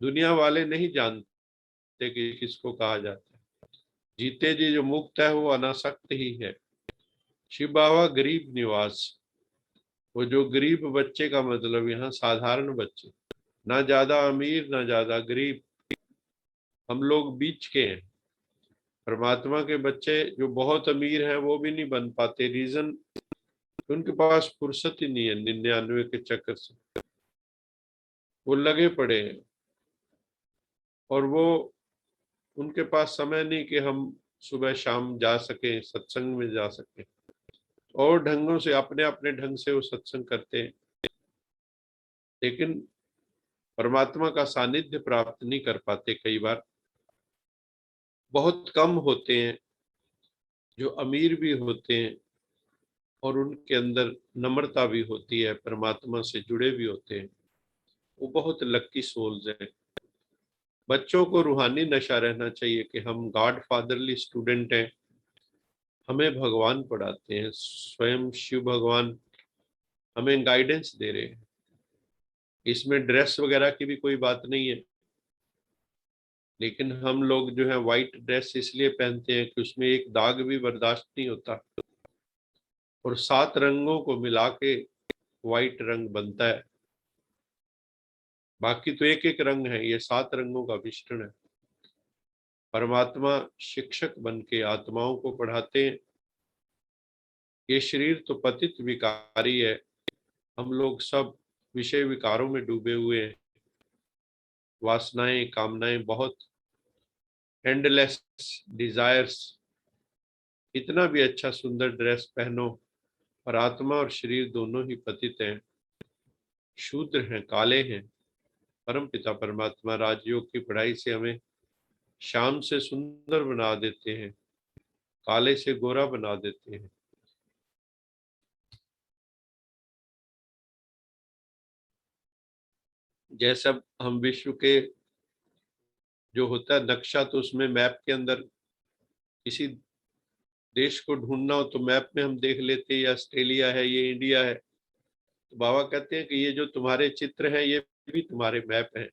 दुनिया वाले नहीं जानते कि किसको कहा जाता है। जीते जी जो मुक्त है वो अनासक्त ही है। शिव बाबा गरीब निवास, वो जो गरीब बच्चे का मतलब यहाँ साधारण बच्चे, ना ज्यादा अमीर ना ज्यादा गरीब, हम लोग बीच के हैं। परमात्मा के बच्चे जो बहुत अमीर हैं वो भी नहीं बन पाते। रीजन, उनके पास फुर्सत ही नहीं है 99 के चक्कर से, वो लगे पड़े हैं। और वो, उनके पास समय नहीं कि हम सुबह शाम जा सके, सत्संग में जा सके। और ढंगों से, अपने अपने ढंग से वो सत्संग करते हैं, लेकिन परमात्मा का सानिध्य प्राप्त नहीं कर पाते। कई बार बहुत कम होते हैं जो अमीर भी होते हैं और उनके अंदर नम्रता भी होती है, परमात्मा से जुड़े भी होते हैं। वो बहुत लक्की सोल्स हैं। बच्चों को रूहानी नशा रहना चाहिए कि हम गॉड फादरली स्टूडेंट हैं, हमें भगवान पढ़ाते हैं, स्वयं शिव भगवान हमें गाइडेंस दे रहे हैं। इसमें ड्रेस वगैरह की भी कोई बात नहीं है, लेकिन हम लोग जो है वाइट ड्रेस इसलिए पहनते हैं कि उसमें एक दाग भी बर्दाश्त नहीं होता, और 7 रंगों को मिला के वाइट रंग बनता है। बाकी तो एक एक रंग है, ये 7 रंगों का मिश्रण है। परमात्मा शिक्षक बन के आत्माओं को पढ़ाते हैं। ये शरीर तो पतित विकारी है, हम लोग सब विषय विकारों में डूबे हुए हैं। वासनाएं, कामनाएं बहुत, एंडलेस डिजायर्स। इतना भी अच्छा सुंदर ड्रेस पहनो, और आत्मा और शरीर दोनों ही पतित हैं, शूद्र हैं, काले हैं। परम पिता परमात्मा राजयोग की पढ़ाई से हमें शाम से सुंदर बना देते हैं, काले से गोरा बना देते हैं। जैसा हम विश्व के जो होता है नक्शा, तो उसमें मैप के अंदर किसी देश को ढूंढना हो तो मैप में हम देख लेते हैं ये ऑस्ट्रेलिया है, ये इंडिया है। तो बाबा कहते हैं कि ये जो तुम्हारे चित्र हैं ये भी तुम्हारे मैप हैं।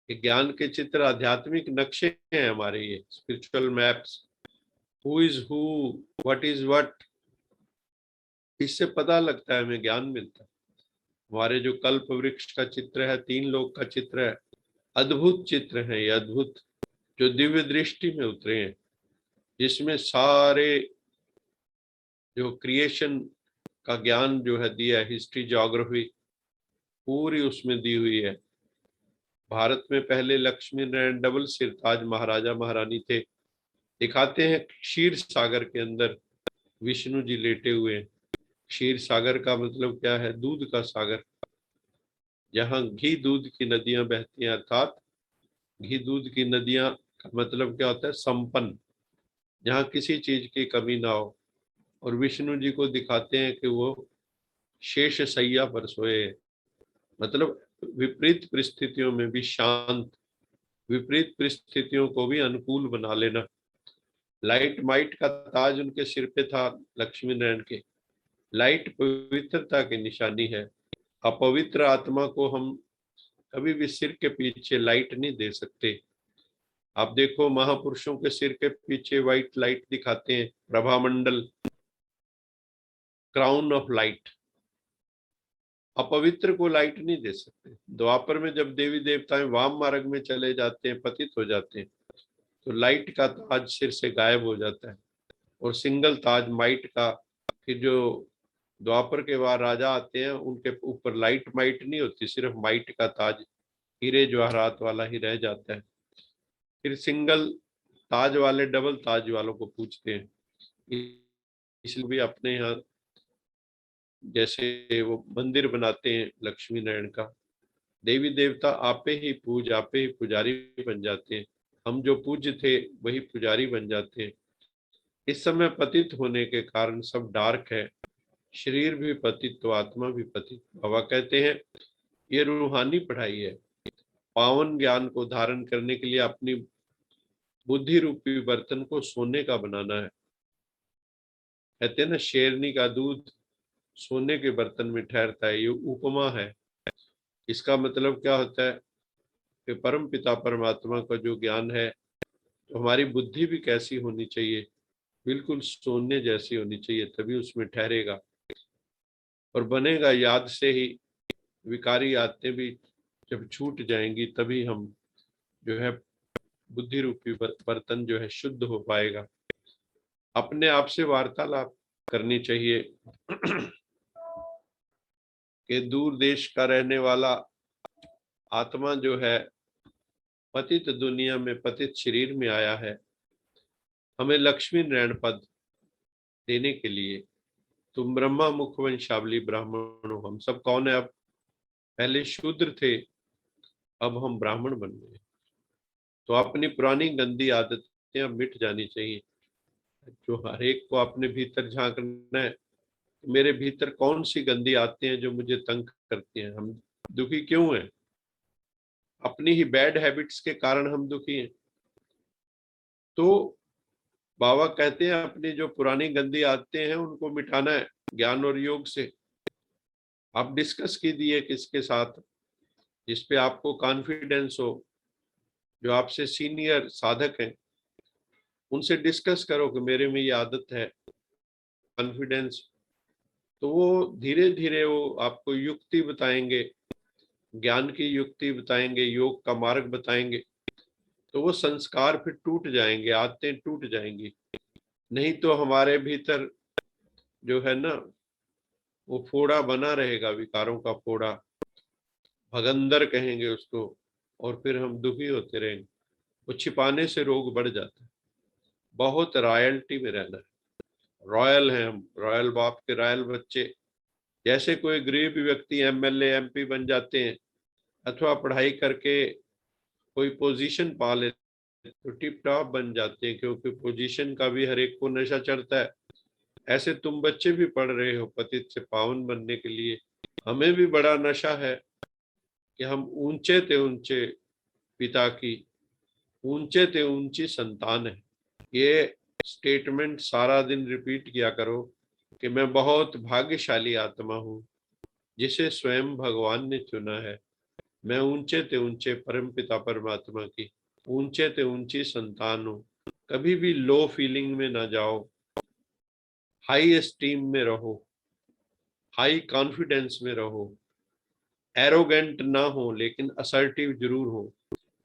ये ज्ञान के चित्र, आध्यात्मिक नक्शे हैं हमारे, ये spiritual maps. Who is who, what is what, इससे पता लगता है, हमें ज्ञान मिलता है। हमारे जो कल्प वृक्ष का चित्र है, 3 लोक का चित्र है, अद्भुत चित्र है ये, अद्भुत, जो दिव्य दृष्टि में उतरे हैं, जिसमें सारे जो क्रिएशन का ज्ञान जो है दिया है, हिस्ट्री ज्योग्राफी पूरी उसमें दी हुई है। भारत में पहले लक्ष्मी नारायण डबल सिर ताज महाराजा महारानी थे। दिखाते हैं क्षीर सागर के अंदर विष्णु जी लेटे हुए हैं। क्षीर सागर का मतलब क्या है? दूध का सागर, जहाँ घी दूध की नदियां बहती हैं, अर्थात घी दूध की नदियां का मतलब क्या होता है? संपन्न, जहाँ किसी चीज की कमी ना हो। और विष्णु जी को दिखाते हैं कि वो शेष सैया पर सोए, मतलब विपरीत परिस्थितियों में भी शांत, विपरीत परिस्थितियों को भी अनुकूल बना लेना। लाइट माइट का ताज उनके सिर पे था, लक्ष्मी नारायण के। लाइट पवित्रता की निशानी है। अपवित्र आत्मा को हम कभी भी सिर के पीछे लाइट नहीं दे सकते। आप देखो महापुरुषों के सिर के पीछे व्हाइट लाइट दिखाते हैं, प्रभा मंडल, क्राउन ऑफ लाइट। अपवित्र को लाइट नहीं दे सकते। द्वापर में जब देवी देवताएं वाम मार्ग में चले जाते हैं, पतित हो जाते हैं, तो लाइट का ताज सिर से गायब हो जाता है, और सिंगल ताज माइट का। फिर जो द्वापर के बाद राजा आते हैं, उनके ऊपर लाइट माइट नहीं होती, सिर्फ माइट का ताज, हीरे जवाहरात वाला ही रह जाता है। फिर सिंगल ताज वाले डबल ताज वालों को पूछते हैं। इसलिए भी अपने यहाँ जैसे वो मंदिर बनाते हैं लक्ष्मी नारायण का, देवी देवता आपे ही पूज, आपे ही पुजारी बन जाते हैं। हम जो पूज्य थे वही पुजारी बन जाते हैं। इस समय पतित होने के कारण सब डार्क है, शरीर भी पतित तो आत्मा भी पतित। बाबा कहते हैं ये रूहानी पढ़ाई है। पावन ज्ञान को धारण करने के लिए अपनी बुद्धि रूपी बर्तन को सोने का बनाना है। कहते हैं ना, शेरनी का दूध सोने के बर्तन में ठहरता है, ये उपमा है। इसका मतलब क्या होता है कि परम पिता परमात्मा का जो ज्ञान है, तो हमारी बुद्धि भी कैसी होनी चाहिए, बिल्कुल सोने जैसी होनी चाहिए, तभी उसमें ठहरेगा और बनेगा। याद से ही विकारी आदतें भी जब छूट जाएंगी तभी हम जो है बुद्धि रूपी बर्तन जो है शुद्ध हो पाएगा। अपने आप से वार्तालाप करनी चाहिए कि दूर देश का रहने वाला आत्मा जो है पतित दुनिया में पतित शरीर में आया है, हमें लक्ष्मी नारायण पद देने के लिए। तुम ब्रह्मा मुख वंशावली ब्राह्मण हो। हम सब कौन है अब? पहले शूद्र थे, अब हम ब्राह्मण बन गए। तो अपनी पुरानी गंदी आदतें अब मिट जानी चाहिए। जो हर एक को अपने भीतर झांकना है, मेरे भीतर कौन सी गंदी आदतें हैं जो मुझे तंग करती हैं। हम दुखी क्यों हैं? अपनी ही बैड हैबिट्स के कारण हम दुखी हैं। तो बाबा कहते हैं अपनी जो पुरानी गंदी आदतें हैं उनको मिटाना है ज्ञान और योग से। आप डिस्कस कीजिए किसके साथ, जिसपे आपको कॉन्फिडेंस हो, जो आपसे सीनियर साधक हैं, उनसे डिस्कस करो कि मेरे में ये आदत है, कॉन्फिडेंस। तो वो धीरे धीरे वो आपको युक्ति बताएंगे, ज्ञान की युक्ति बताएंगे, योग का मार्ग बताएंगे। तो वो संस्कार फिर टूट जाएंगे, आदतें टूट जाएंगी। नहीं तो हमारे भीतर जो है ना, वो फोड़ा बना रहेगा, विकारों का फोड़ा, भगंदर कहेंगे उसको, और फिर हम दुखी होते रहेंगे। वो छिपाने से रोग बढ़ जाता है। बहुत रॉयल्टी में रहना है, रॉयल हैं हम, रॉयल बाप के रॉयल बच्चे। जैसे कोई गरीब व्यक्ति एमएलए एमपी बन जाते हैं, अथवा पढ़ाई करके कोई पोजीशन पा लेते तो टिप टॉप बन जाते हैं, क्योंकि पोजीशन का भी हर एक को नशा चढ़ता है। ऐसे तुम बच्चे भी पढ़ रहे हो पतित से पावन बनने के लिए। हमें भी बड़ा नशा है कि हम ऊंचे ते ऊंचे पिता की, ऊंचे ते ऊंची संतान है। ये स्टेटमेंट सारा दिन रिपीट किया करो कि मैं बहुत भाग्यशाली आत्मा हूँ जिसे स्वयं भगवान ने चुना है। मैं ऊंचे ते ऊंचे परम पिता परमात्मा की ऊंचे ते ऊंची संतान हूँ। कभी भी लो फीलिंग में ना जाओ, हाई एस्टीम में रहो, हाई कॉन्फिडेंस में रहो। एरोगेंट ना हो लेकिन असर्टिव जरूर हो।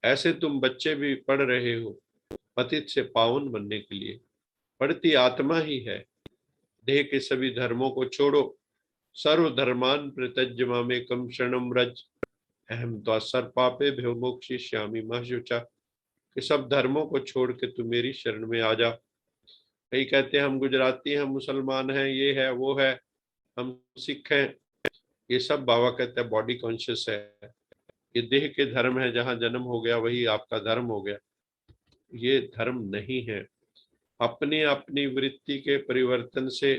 ऐसे तुम बच्चे भी पढ़ रहे हो पतित से पावन बनने के लिए। पढ़ती आत्मा ही है। देह के सभी धर्मों को छोड़ो, सर्व धर्मान प्रत्यज्य मामेकम शरणम व्रज, अहम तो सर्व पापे भ्यो मोक्षयिष्यामि मा शुचा। कि सब धर्मों को छोड़ के तू मेरी शरण में आ जा। कई कहते हैं हम गुजराती हैं, हम मुसलमान हैं, ये है वो है, हम सिख हैं। ये सब बाबा कहते हैं बॉडी कॉन्शियस है। ये देह के धर्म है, जहां जन्म हो गया वही आपका धर्म हो गया। ये धर्म नहीं है। अपनी अपनी वृत्ति के परिवर्तन से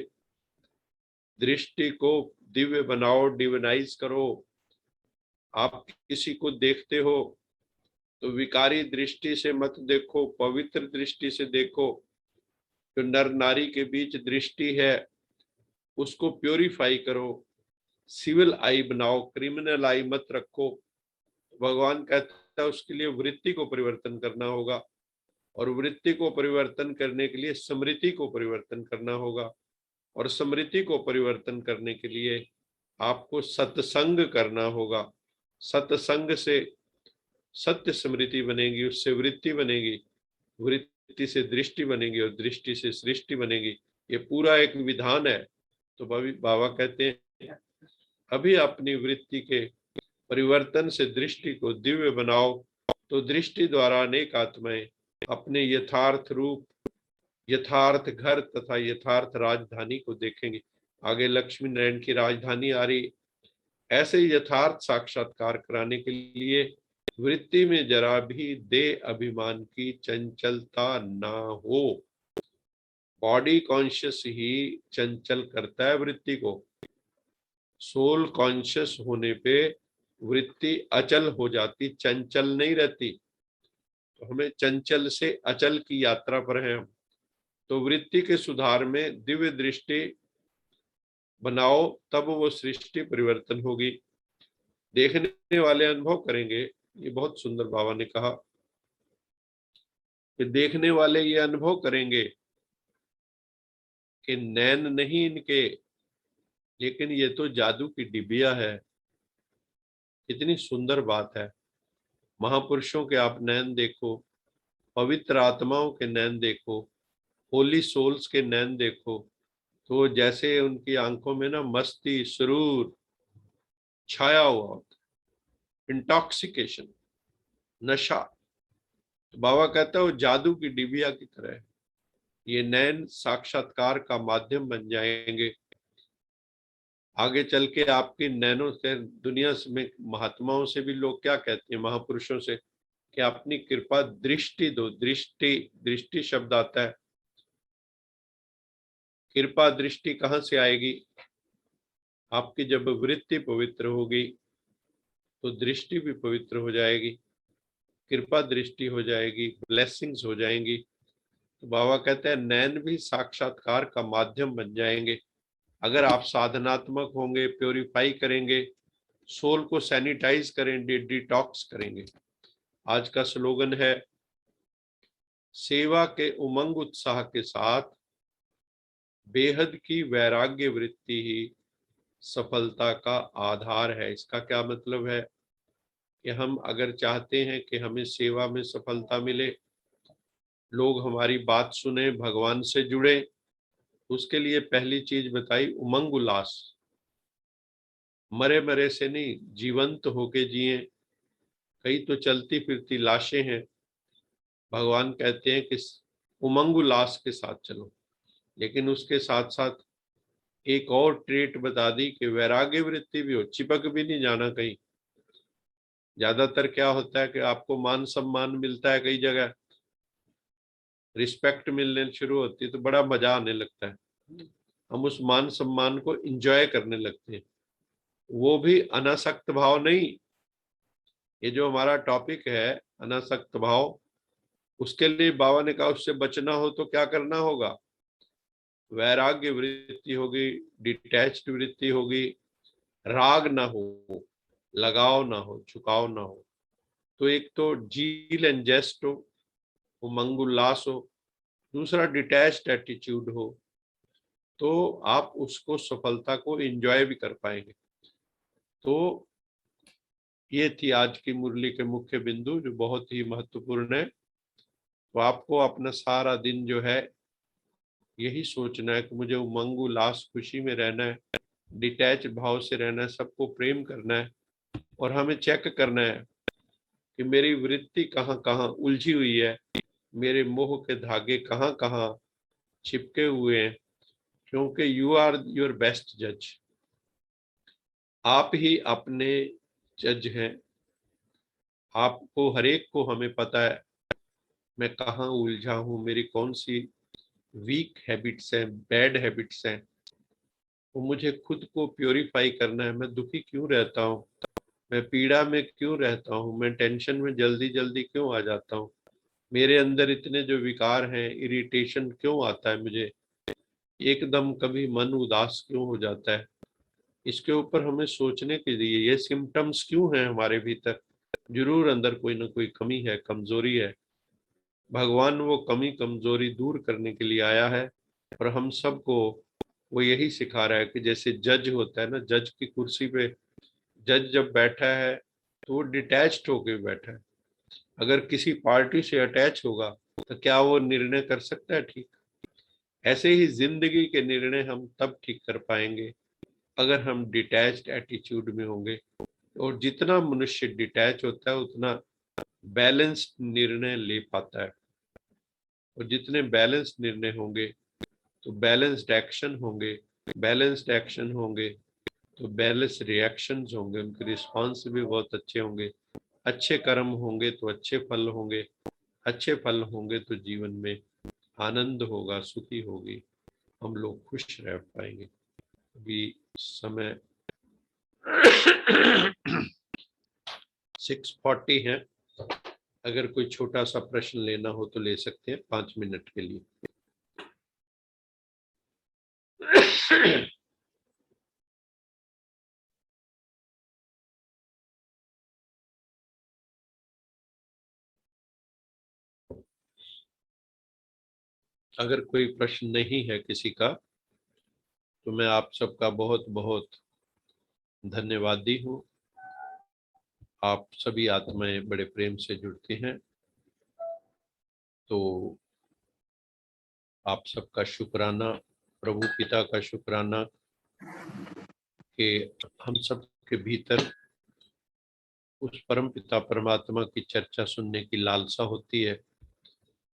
दृष्टि को दिव्य बनाओ, डिविनाइज करो। आप किसी को देखते हो तो विकारी दृष्टि से मत देखो, पवित्र दृष्टि से देखो। जो नर नारी के बीच दृष्टि है उसको प्योरीफाई करो, सिविल आई बनाओ, क्रिमिनल आई मत रखो। भगवान कहता है उसके लिए वृत्ति को परिवर्तन करना होगा, और वृत्ति को परिवर्तन करने के लिए स्मृति को परिवर्तन करना होगा, और स्मृति को परिवर्तन करने के लिए आपको सत्संग करना होगा। सत्संग से सत्य स्मृति बनेगी, उससे वृत्ति बनेगी, वृत्ति से दृष्टि बनेगी, और दृष्टि से सृष्टि बनेगी। ये पूरा एक विधान है। तो बाबा कहते हैं अभी अपनी वृत्ति के परिवर्तन से दृष्टि को दिव्य बनाओ, तो दृष्टि द्वारा अनेक आत्माएं अपने यथार्थ रूप यथार्थ घर तथा यथार्थ राजधानी को देखेंगे। आगे लक्ष्मी नारायण की राजधानी आ रही। ऐसे यथार्थ साक्षात्कार कराने के लिए वृत्ति में जरा भी देह अभिमान की चंचलता ना हो। बॉडी कॉन्शियस ही चंचल करता है वृत्ति को। सोल कॉन्शियस होने पे वृत्ति अचल हो जाती, चंचल नहीं रहती। तो हमें चंचल से अचल की यात्रा पर है हम। तो वृत्ति के सुधार में दिव्य दृष्टि बनाओ, तब वो सृष्टि परिवर्तन होगी। देखने वाले अनुभव करेंगे। ये बहुत सुंदर बाबा ने कहा कि देखने वाले ये अनुभव करेंगे कि नैन नहीं इनके, लेकिन ये तो जादू की डिबिया है। कितनी सुंदर बात है। महापुरुषों के आप नैन देखो, पवित्र आत्माओं के नैन देखो, होली सोल्स के नैन देखो, तो जैसे उनकी आंखों में ना मस्ती सुरूर छाया हुआ होता, इंटॉक्सिकेशन, नशा। तो बाबा कहता है वो जादू की डिबिया की तरह है। ये नैन साक्षात्कार का माध्यम बन जाएंगे। आगे चल के आपकी नैनों से दुनिया में महात्माओं से भी लोग क्या कहते हैं, महापुरुषों से, कि अपनी कृपा दृष्टि दो। दृष्टि, दृष्टि शब्द आता है। कृपा दृष्टि कहाँ से आएगी? आपकी जब वृत्ति पवित्र होगी तो दृष्टि भी पवित्र हो जाएगी, कृपा दृष्टि हो जाएगी, ब्लेसिंग्स हो जाएंगी। तो बाबा कहते हैं नैन भी साक्षात्कार का माध्यम बन जाएंगे। अगर आप साधनात्मक होंगे, प्योरीफाई करेंगे, सोल को सैनिटाइज करेंगे, डिटॉक्स करेंगे। आज का स्लोगन है सेवा के उमंग उत्साह के साथ बेहद की वैराग्य वृत्ति ही सफलता का आधार है। इसका क्या मतलब है कि हम अगर चाहते हैं कि हमें सेवा में सफलता मिले, लोग हमारी बात सुने, भगवान से जुड़े, उसके लिए पहली चीज बताई उमंग उल्लास। मरे मरे से नहीं, जीवंत होके जिए। कई तो चलती फिरती लाशें हैं। भगवान कहते हैं कि उमंग उल्लास के साथ चलो। लेकिन उसके साथ साथ एक और ट्रेट बता दी कि वैराग्य वृत्ति भी हो, चिपक भी नहीं जाना कहीं। ज्यादातर क्या होता है कि आपको मान सम्मान मिलता है, कई जगह रिस्पेक्ट मिलने शुरू होती है तो बड़ा मजा आने लगता है। हम उस मान सम्मान को एंजॉय करने लगते हैं। वो भी अनासक्त भाव नहीं। ये जो हमारा टॉपिक है अनासक्त भाव, उसके लिए बाबा ने कहा उससे बचना हो तो क्या करना होगा? वैराग्य वृत्ति होगी, डिटैच्ड वृत्ति होगी, राग ना हो, लगाव ना हो, झुकाव ना हो। तो एक तो जील एंड जेस्ट हो, उमंग उल्लास हो। दूसरा डिटैच्ड एटीट्यूड हो, तो आप उसको सफलता को एंजॉय भी कर पाएंगे। तो ये थी आज की मुरली के मुख्य बिंदु जो बहुत ही महत्वपूर्ण है। तो आपको अपना सारा दिन जो है यही सोचना है कि मुझे उमंग उल्लास खुशी में रहना है, डिटैच भाव से रहना है, सबको प्रेम करना है। और हमें चेक करना है कि मेरी वृत्ति कहाँ कहाँ उलझी हुई है, मेरे मोह के धागे कहाँ कहाँ चिपके हुए हैं। क्योंकि यू आर योर बेस्ट जज। आप ही अपने जज हैं। आपको हरेक को हमें पता है मैं कहाँ उलझा हूँ, मेरी कौन सी वीक हैबिट्स हैं, बैड हैबिट्स हैं। तो मुझे खुद को प्योरीफाई करना है। मैं दुखी क्यों रहता हूँ, मैं पीड़ा में क्यों रहता हूँ, मैं टेंशन में जल्दी जल्दी क्यों आ जाता हूँ, मेरे अंदर इतने जो विकार हैं, इरिटेशन क्यों आता है मुझे, एकदम कभी मन उदास क्यों हो जाता है। इसके ऊपर हमें सोचने के लिए ये सिम्टम्स क्यों हैं हमारे भीतर। जरूर अंदर कोई ना कोई कमी है, कमजोरी है। भगवान वो कमी कमजोरी दूर करने के लिए आया है। और हम सबको वो यही सिखा रहा है कि जैसे जज होता है ना, जज की कुर्सी पे जज जब बैठा है तो वो डिटैच्ड होकर बैठा है। अगर किसी पार्टी से अटैच होगा तो क्या वो निर्णय कर सकता है ठीक? ऐसे ही जिंदगी के निर्णय हम तब ठीक कर पाएंगे अगर हम डिटैच्ड एटीट्यूड में होंगे। और जितना मनुष्य डिटैच होता है उतना बैलेंस्ड निर्णय ले पाता है। और जितने बैलेंस्ड निर्णय होंगे तो बैलेंस्ड एक्शन होंगे, बैलेंस्ड एक्शन होंगे तो बैलेंस रिएक्शंस होंगे, उनके रिस्पॉन्स भी बहुत अच्छे होंगे। अच्छे कर्म होंगे तो अच्छे फल होंगे, अच्छे फल होंगे तो जीवन में आनंद होगा, सुखी होगी, हम लोग खुश रह पाएंगे। अभी समय 6:40 है। अगर कोई छोटा सा प्रश्न लेना हो तो ले सकते हैं 5 मिनट के लिए। अगर कोई प्रश्न नहीं है किसी का तो मैं आप सबका बहुत बहुत धन्यवादी हूँ। आप सभी आत्माएं बड़े प्रेम से जुड़ती हैं, तो आप सबका शुक्राना, प्रभु पिता का शुक्राना कि हम सब के भीतर उस परम पिता परमात्मा की चर्चा सुनने की लालसा होती है।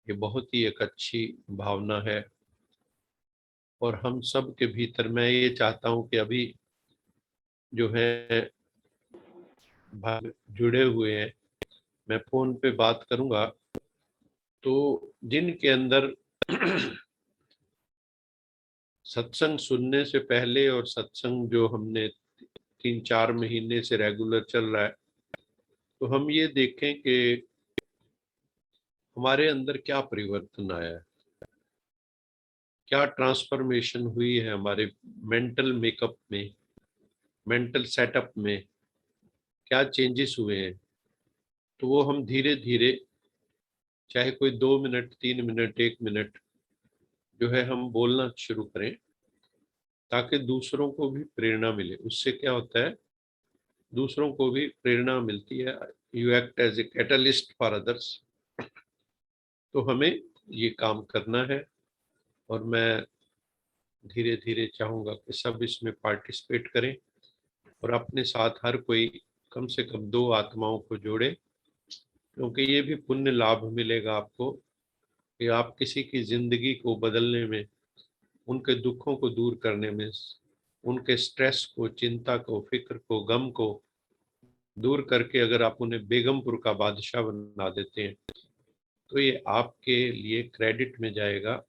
ये बहुत ही एक अच्छी भावना है और हम सब के भीतर मैं ये चाहता हूँ कि अभी जो है जुड़े हुए हैं, मैं फोन पे बात करूंगा, तो जिनके अंदर सत्संग सुनने से पहले और सत्संग जो हमने 3-4 महीने से रेगुलर चल रहा है, तो हम ये देखें कि हमारे अंदर क्या परिवर्तन आया है, क्या ट्रांसफॉर्मेशन हुई है हमारे मेंटल मेकअप में, मेंटल सेटअप में क्या चेंजेस हुए हैं। तो वो हम धीरे धीरे, चाहे कोई 2 मिनट 3 मिनट 1 मिनट जो है हम बोलना शुरू करें, ताकि दूसरों को भी प्रेरणा मिले। उससे क्या होता है, दूसरों को भी प्रेरणा मिलती है। You act as a catalyst for others. तो हमें ये काम करना है और मैं धीरे धीरे चाहूँगा कि सब इसमें पार्टिसिपेट करें और अपने साथ हर कोई कम से कम 2 आत्माओं को जोड़े, क्योंकि ये भी पुण्य लाभ मिलेगा आपको कि आप किसी की जिंदगी को बदलने में, उनके दुखों को दूर करने में, उनके स्ट्रेस को, चिंता को, फिक्र को, गम को दूर करके अगर आप उन्हें बेगमपुर का बादशाह बना देते हैं तो ये आपके लिए क्रेडिट में जाएगा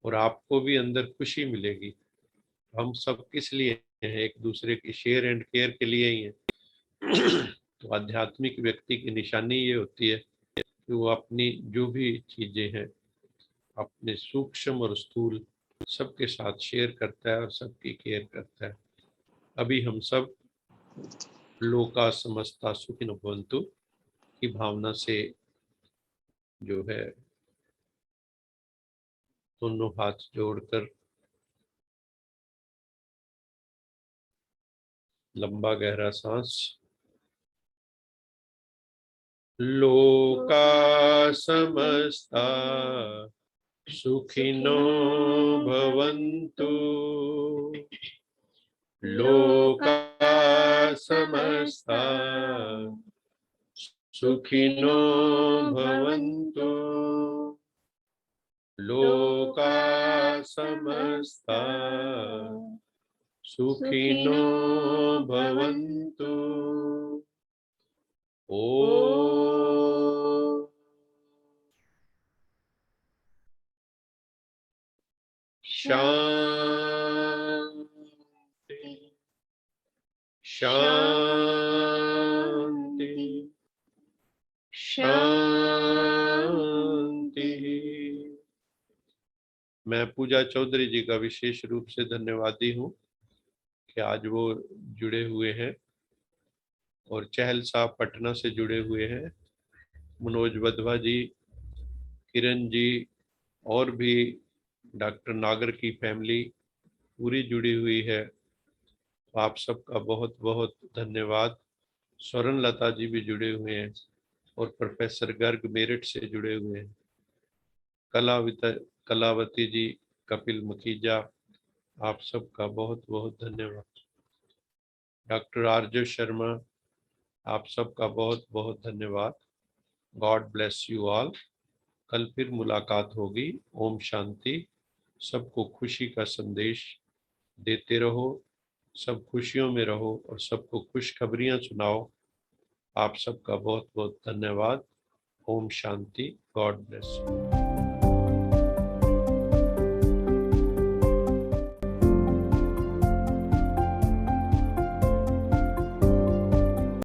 और आपको भी अंदर खुशी मिलेगी। हम सब किस लिए हैं, एक दूसरे की शेयर एंड केयर के लिए ही हैं। तो आध्यात्मिक व्यक्ति की निशानी ये होती है कि वो अपनी जो भी चीजें हैं अपने सूक्ष्म और स्थूल सबके साथ शेयर करता है और सबकी केयर करता है। अभी हम सब लोका समस्ता सुखिनो भवन्तु की भावना से जो है दोनों हाथ जोड़कर लंबा गहरा सांस। लोका समस्ता सुखिनो भवन्तु, लोका समस्ता सुखिनो भवन्तु, लोका समस्ता सुखिनो भवन्तु। ओम शांति शांति शांति। मैं पूजा चौधरी जी का विशेष रूप से धन्यवादी हूँ कि आज वो जुड़े हुए हैं और चहल साहब पटना से जुड़े हुए हैं, मनोज वधवा जी, किरण जी और भी डॉक्टर नागर की फैमिली पूरी जुड़ी हुई है। तो आप सबका बहुत बहुत धन्यवाद। स्वर्ण लता जी भी जुड़े हुए हैं और प्रोफेसर गर्ग मेरठ से जुड़े हुए हैं। कलावती जी, कपिल मखीजा, आप सबका बहुत बहुत धन्यवाद। डॉक्टर आरजे शर्मा, आप सबका बहुत बहुत धन्यवाद। God bless you all. कल फिर मुलाकात होगी। ओम शांति। सबको खुशी का संदेश देते रहो, सब खुशियों में रहो और सबको खुशखबरियां सुनाओ। आप सबका बहुत बहुत धन्यवाद। ओम शांति। God bless.